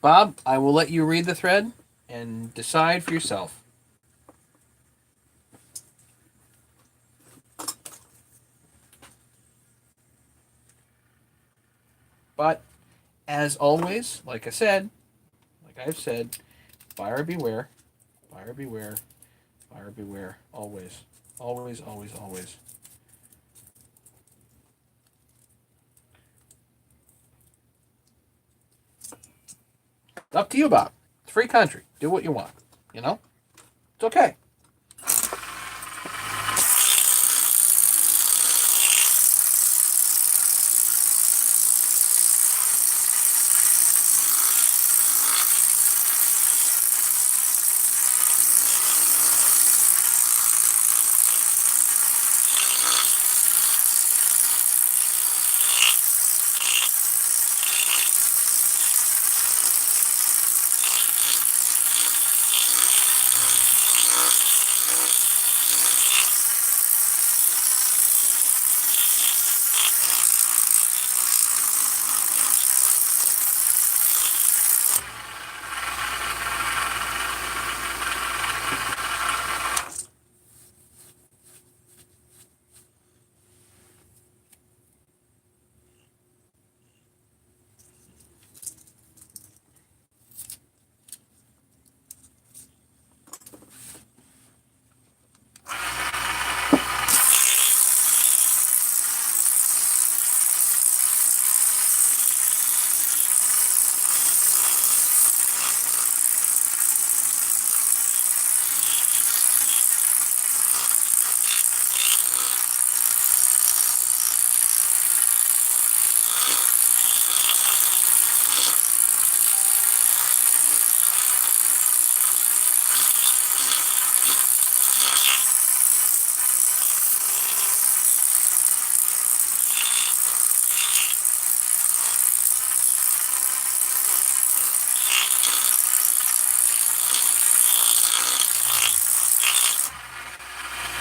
Bob, I will let you read the thread and decide for yourself. But, as always, like I've said, buyer beware, buyer beware, buyer beware, always. Always, always, always. It's up to you, Bob. It's a free country. Do what you want. It's okay.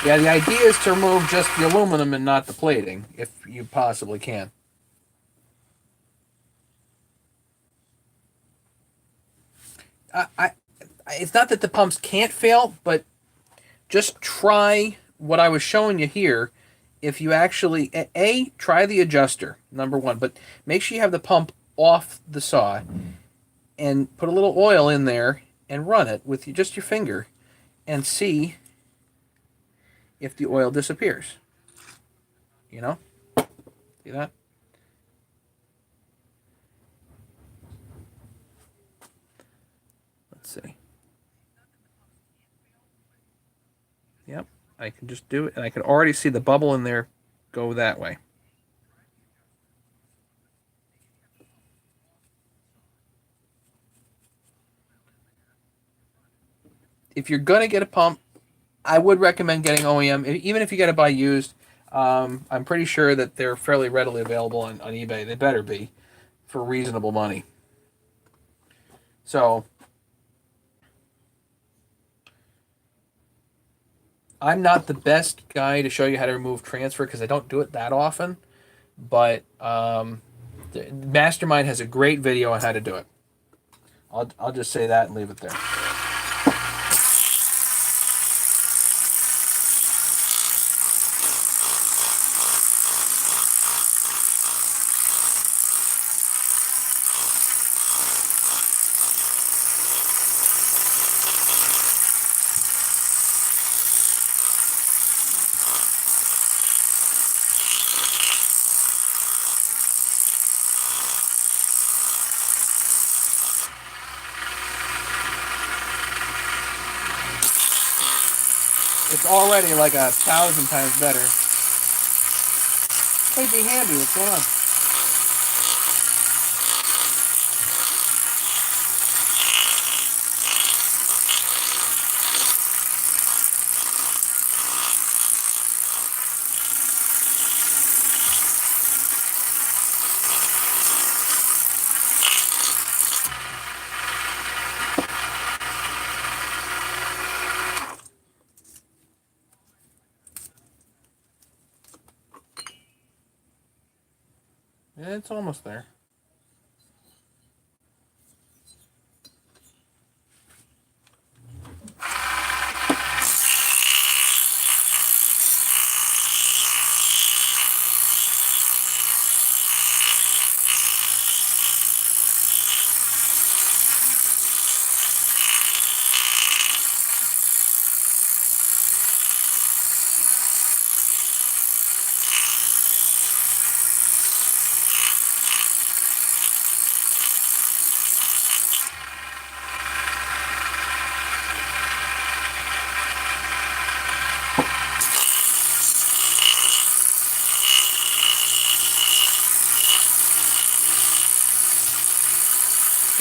Yeah, the idea is to remove just the aluminum and not the plating, if you possibly can. I it's not that the pumps can't fail, but just try what I was showing you here. If you actually try the adjuster, number one, but make sure you have the pump off the saw and put a little oil in there and run it with just your finger and see if the oil disappears. You know, see that? Let's see. Yep, I can just do it, and I can already see the bubble in there go that way. If you're gonna get a pump, I would recommend getting OEM, even if you get it by used. I'm pretty sure that they're fairly readily available on eBay. They better be for reasonable money. So I'm not the best guy to show you how to remove transfer because I don't do it that often. But Mastermind has a great video on how to do it. I'll just say that and leave it there. It's already like 1,000 times better. Hey, be handy. What's going on? Yeah, it's almost there.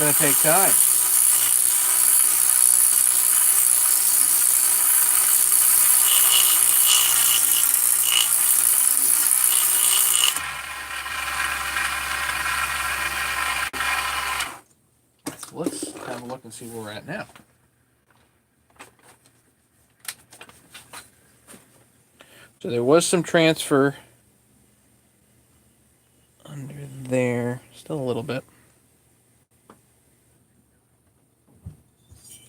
It's gonna take time. Let's have a look and see where we're at now. So there was some transfer under there, still a little bit.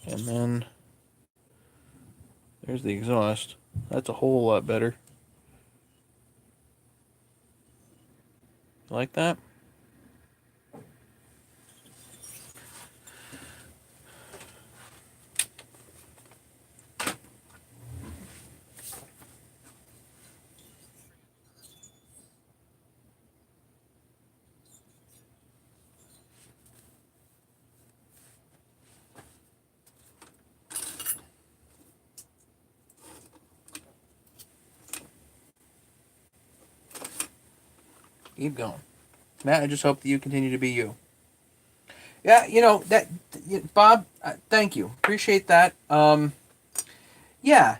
And then there's the exhaust. That's a whole lot better. Like that? Keep going. Matt, I just hope that you continue to be you. Yeah, Bob, thank you. Appreciate that. Yeah,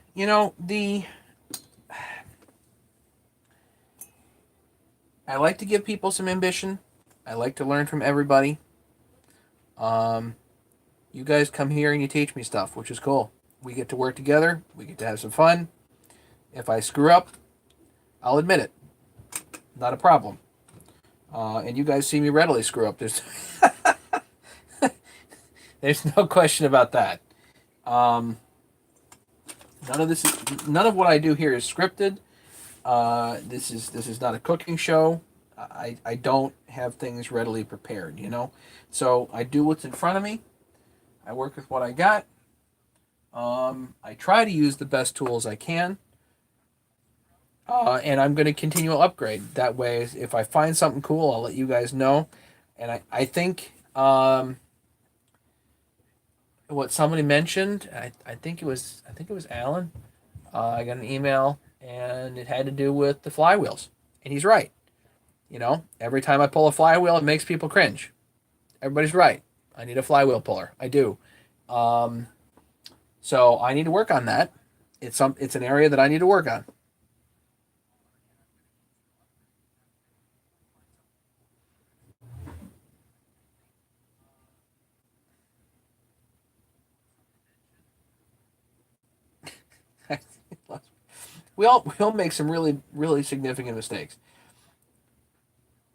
I like to give people some ambition. I like to learn from everybody. You guys come here and you teach me stuff, which is cool. We get to work together. We get to have some fun. If I screw up, I'll admit it. Not a problem. And you guys see me readily screw up. There's no question about that. Um, none of what I do here is scripted. This is not a cooking show. I don't have things readily prepared, you know. So I do what's in front of me. I work with what I got. I try to use the best tools I can. And I'm going to continue to upgrade. That way, if I find something cool, I'll let you guys know. And I think what somebody mentioned, I think it was Alan. I got an email, and it had to do with the flywheels, and he's right. You know, every time I pull a flywheel, it makes people cringe. Everybody's right. I need a flywheel puller. I do. Um, so I need to work on that. It's an area that I need to work on. We all make some really significant mistakes.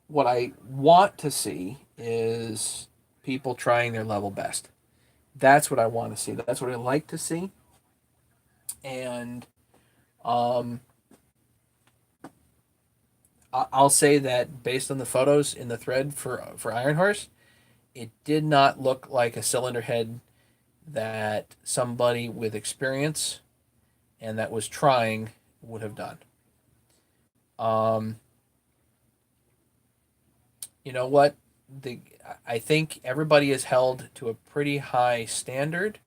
What I want to see is people trying their level best. That's what I want to see. That's what I like to see. And um, I'll say that based on the photos in the thread for Iron Horse, it did not look like a cylinder head that somebody with experience and that was trying would have done. Um, you know what? The I think everybody is held to a pretty high standard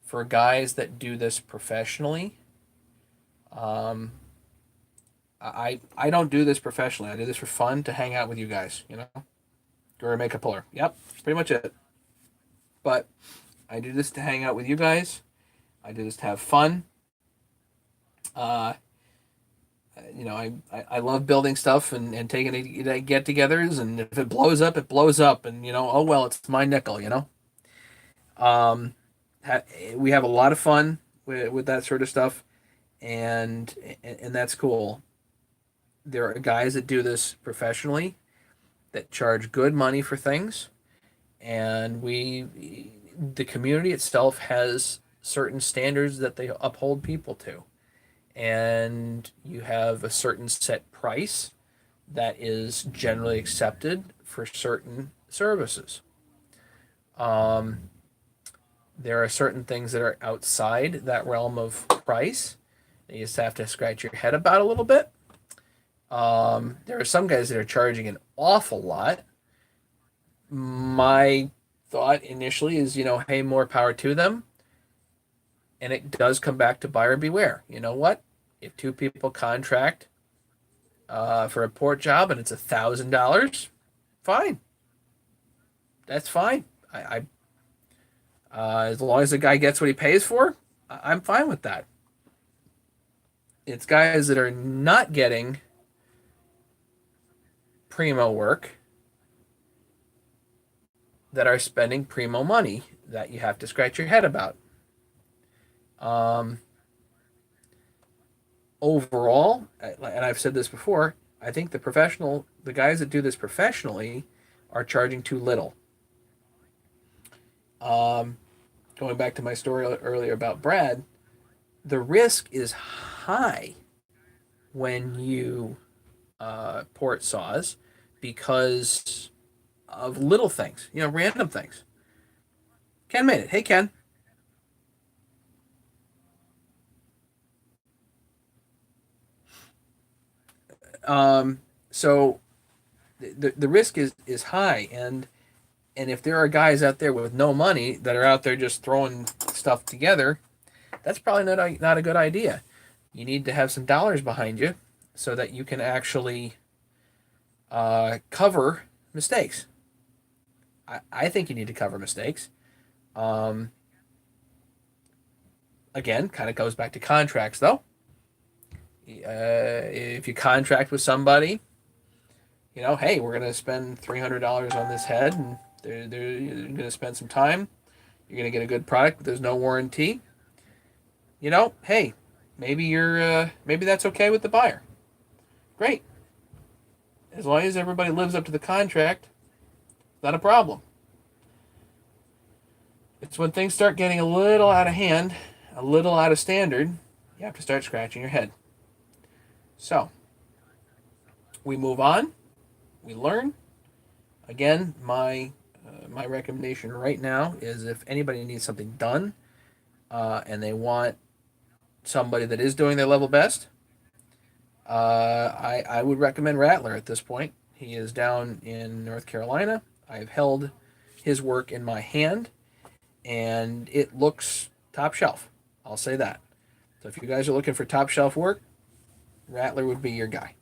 for guys that do this professionally. Um, I don't do this professionally. I do this for fun to hang out with you guys. You know, go and make a puller. Yep, that's pretty much it. But I do this to hang out with you guys. I do this to have fun. Uh, I love building stuff and taking it to get-togethers, and if it blows up, it blows up, and oh well, it's my nickel. Um, we have a lot of fun with that sort of stuff, and that's cool. There are guys that do this professionally that charge good money for things, and the community itself has certain standards that they uphold people to, and you have a certain set price that is generally accepted for certain services. Um, there are certain things that are outside that realm of price that you just have to scratch your head about a little bit. There are some guys that are charging an awful lot. My thought initially is, hey, more power to them. And it does come back to buyer beware. You know what? If two people contract for a port job and it's $1,000, fine. That's fine. As long as the guy gets what he pays for, I'm fine with that. It's guys that are not getting primo work that are spending primo money that you have to scratch your head about. Um, Overall, and I've said this before, I think the guys that do this professionally are charging too little. Um, Going back to my story earlier about Brad, the risk is high when you port saws because of little things, random things. Ken made it. Hey, Ken. So the risk is high, and if there are guys out there with no money that are out there just throwing stuff together, that's probably not a good idea. You need to have some dollars behind you so that you can actually cover mistakes. I think you need to cover mistakes. Um, Again, kind of goes back to contracts, though. If you contract with somebody, hey, we're going to spend $300 on this head, and you're going to spend some time. You're going to get a good product, but there's no warranty. Hey, maybe that's okay with the buyer. Great. As long as everybody lives up to the contract, not a problem. It's when things start getting a little out of hand, a little out of standard, you have to start scratching your head. So, we move on, we learn. Again, my recommendation right now is if anybody needs something done and they want somebody that is doing their level best, I would recommend Rattler at this point. He is down in North Carolina. I've held his work in my hand, and it looks top shelf. I'll say that. So if you guys are looking for top shelf work, Rattler would be your guy.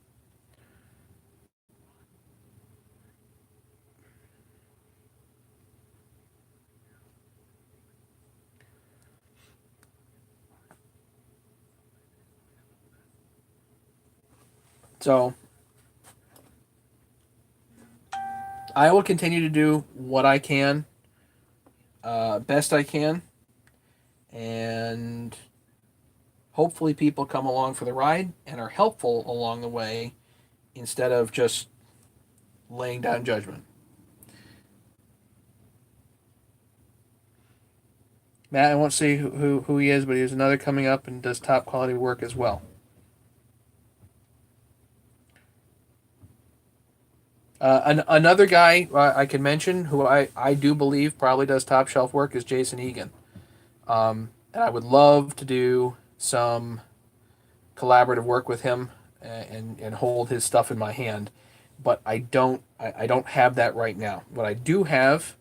So I will continue to do what I can, best I can, and hopefully people come along for the ride and are helpful along the way instead of just laying down judgment. Matt, I won't say who he is, but he's another coming up and does top quality work as well. Another guy I can mention who I do believe probably does top shelf work is Jason Egan. And I would love to do some collaborative work with him and hold his stuff in my hand, but I don't have that right now. What I do have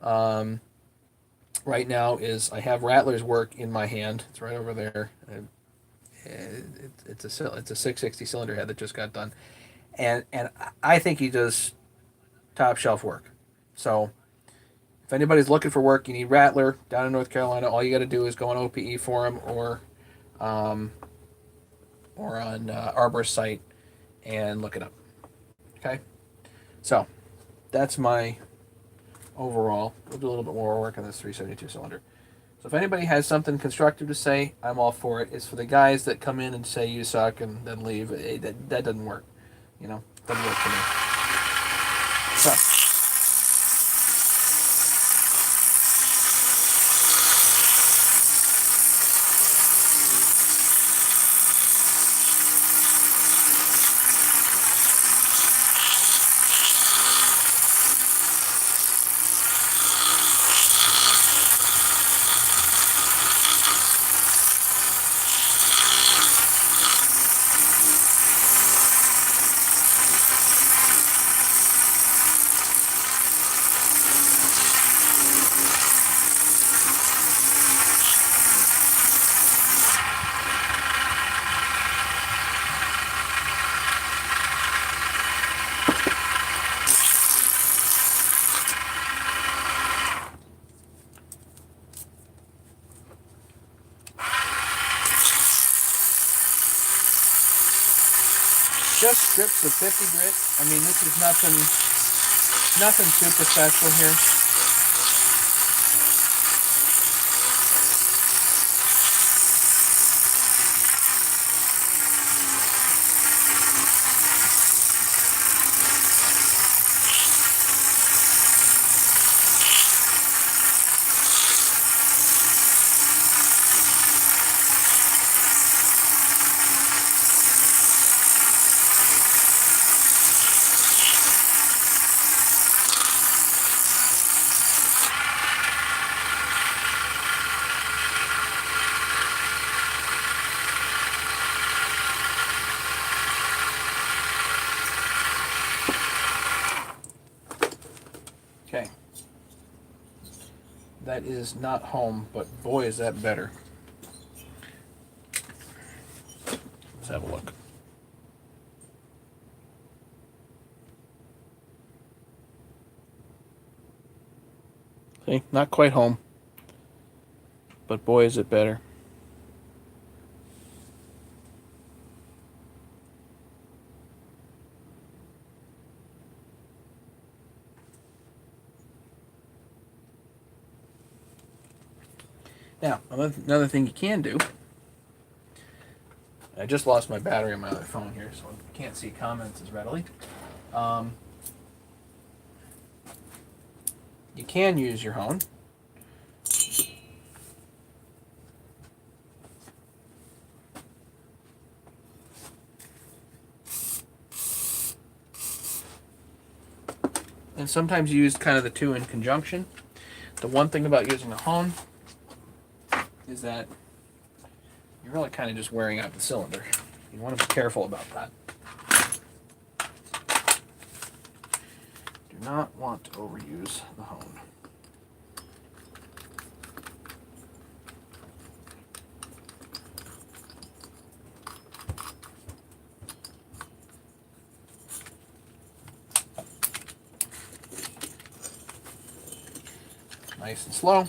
right now is I have Rattler's work in my hand. It's right over there. It's a 660 cylinder head that just got done, and I think he does top shelf work. So if anybody's looking for work, you need Rattler down in North Carolina. All you got to do is go on OPE for him um, or on Arbor's site and look it up. Okay, so that's my overall. We'll do a little bit more work on this 372 cylinder. So if anybody has something constructive to say, I'm all for it. It's for the guys that come in and say you suck and then leave. That doesn't work. Doesn't work for me. So. Just strips of 50 grit. I mean, this is nothing super special here. Okay. That is not home, but boy, is that better. Let's have a look. See, not quite home, but boy, is it better. Now, another thing you can do I just lost my battery on my other phone here, so I can't see comments as readily. You can use your hone. And sometimes you use kind of the two in conjunction. The one thing about using a hone is that you're really kind of just wearing out the cylinder. You want to be careful about that. Do not want to overuse the hone. Nice and slow.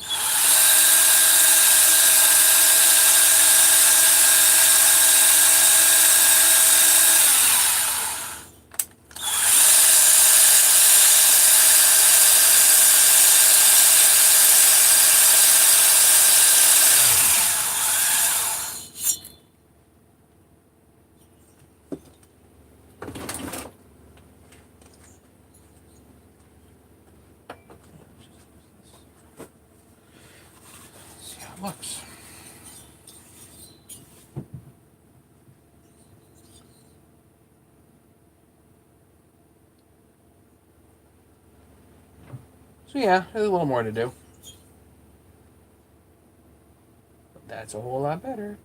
See how it looks. So yeah, there's a little more to do. But that's a whole lot better.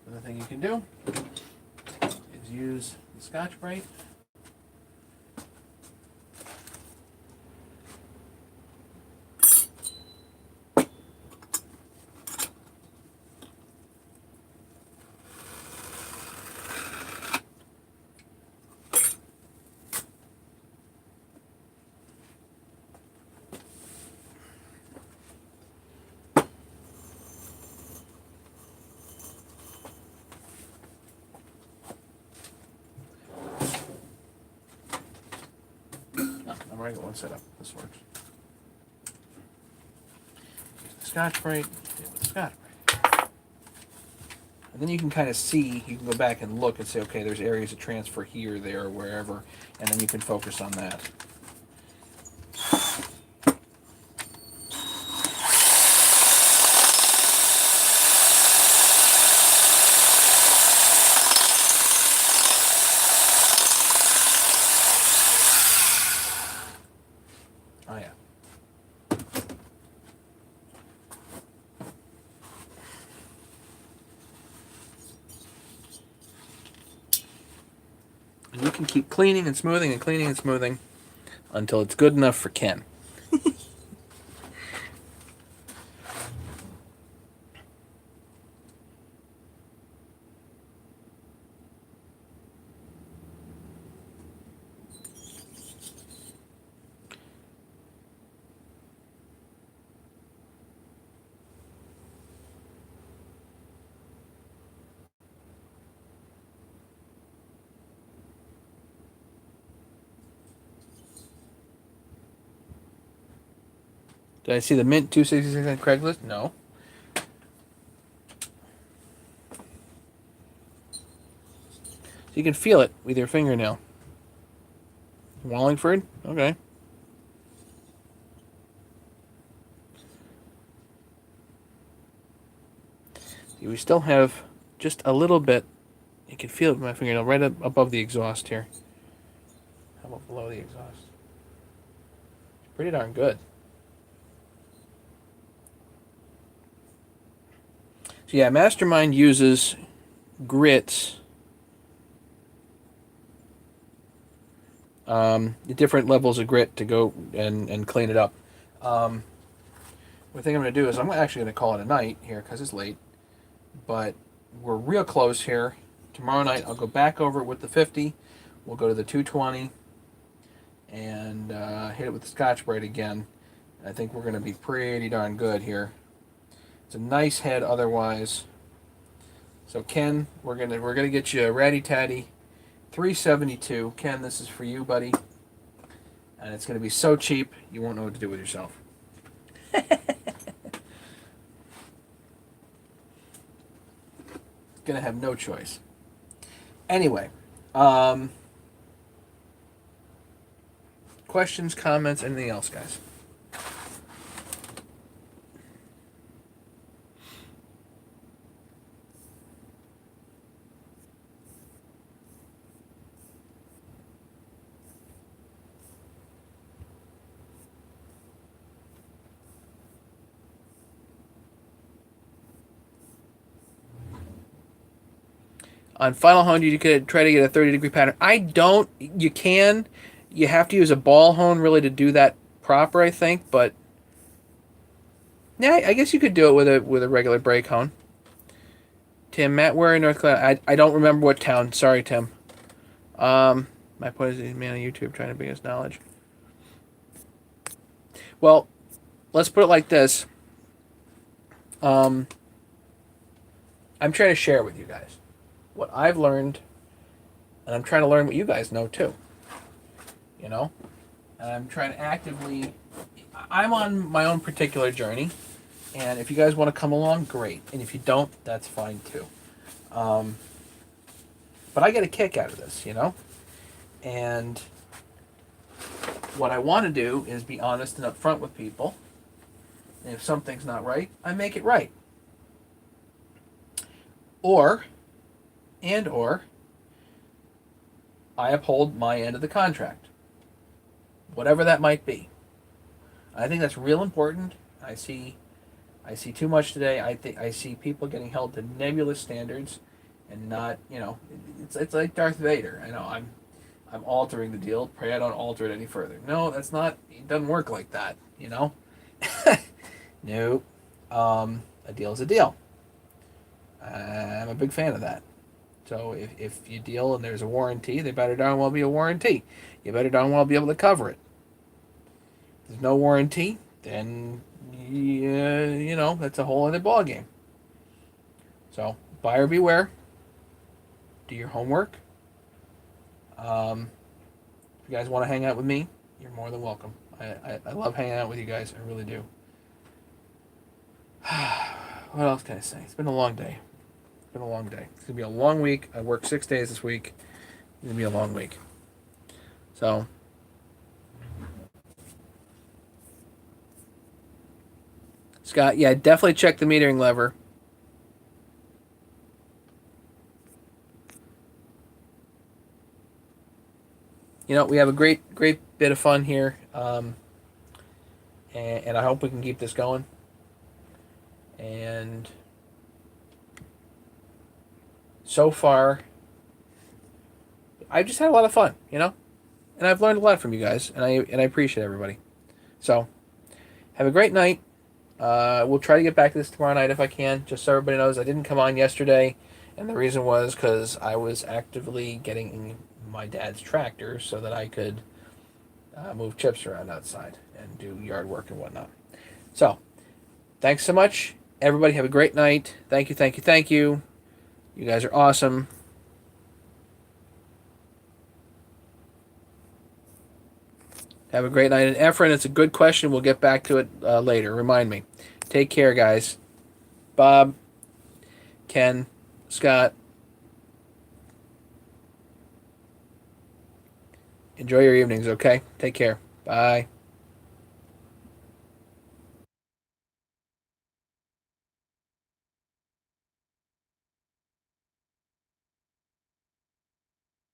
Another thing you can do is use the Scotch-Brite. I'm right at one setup. This works. Scotch-Brite, with Scotch-Brite. And then you can kind of see, you can go back and look and say, okay, there's areas of transfer here, there, or wherever, and then you can focus on that. Oh yeah. And you can keep cleaning and smoothing and cleaning and smoothing until it's good enough for Ken. Did I see the Mint 266 on Craigslist? No. So you can feel it with your fingernail. Wallingford? Okay. See, we still have just a little bit. You can feel it with my fingernail right up above the exhaust here. How about below the exhaust? It's pretty darn good. So yeah, Mastermind uses grits, different levels of grit to go and clean it up. The thing I'm going to do is I'm actually going to call it a night here because it's late, but we're real close here. Tomorrow night I'll go back over it with the 50. We'll go to the 220 and hit it with the Scotch-Brite again. I think we're going to be pretty darn good here. It's a nice head otherwise. So Ken, we're gonna get you a Ratty Tatty 372. Ken, this is for you, buddy. And it's gonna be so cheap you won't know what to do with yourself. gonna have no choice. Anyway, um, questions, comments, anything else, guys? On Final 100, you could try to get a 30-degree pattern. I don't. You can. You have to use a ball hone really to do that proper, I think. But yeah, I guess you could do it with a regular brake hone. Tim, Matt, where in North Carolina? I don't remember what town. Sorry, Tim. My point is, he's a man on YouTube trying to bring us knowledge. Well, let's put it like this. I'm trying to share with you guys what I've learned, and I'm trying to learn what you guys know too. You know, and I'm trying to actively. I'm on my own particular journey, and if you guys want to come along, great. And if you don't, that's fine too. But I get a kick out of this, you know, and what I want to do is be honest and upfront with people. And if something's not right, I make it right. Or I uphold my end of the contract. Whatever that might be. I think that's real important. I see too much today. I see people getting held to nebulous standards and not, you know, it's like Darth Vader. I know I'm altering the deal. Pray I don't alter it any further. No, that's not. It doesn't work like that. You know. No. A deal's a deal. I'm a big fan of that. So if you deal and there's a warranty, they better darn well be a warranty. You better darn well be able to cover it. If there's no warranty, then you know, that's a whole other ballgame. So buyer beware. Do your homework. If you guys want to hang out with me, you're more than welcome. I love hanging out with you guys. I really do. What else can I say? It's been a long day. It's been a long day. It's going to be a long week. I worked 6 days this week. It's going to be a long week. So, Scott, yeah, definitely check the metering lever. You know, we have a great bit of fun here. And I hope we can keep this going. And so far, I've just had a lot of fun, you know? And I've learned a lot from you guys, and I appreciate everybody. So, have a great night. We'll try to get back to this tomorrow night if I can, just so everybody knows I didn't come on yesterday, and the reason was because I was actively getting my dad's tractor so that I could move chips around outside and do yard work and whatnot. So, thanks so much. Everybody have a great night. Thank you, thank you, thank you. You guys are awesome. Have a great night. And Efren, it's a good question. We'll get back to it later. Remind me. Take care, guys. Bob, Ken, Scott. Enjoy your evenings, okay? Take care. Bye.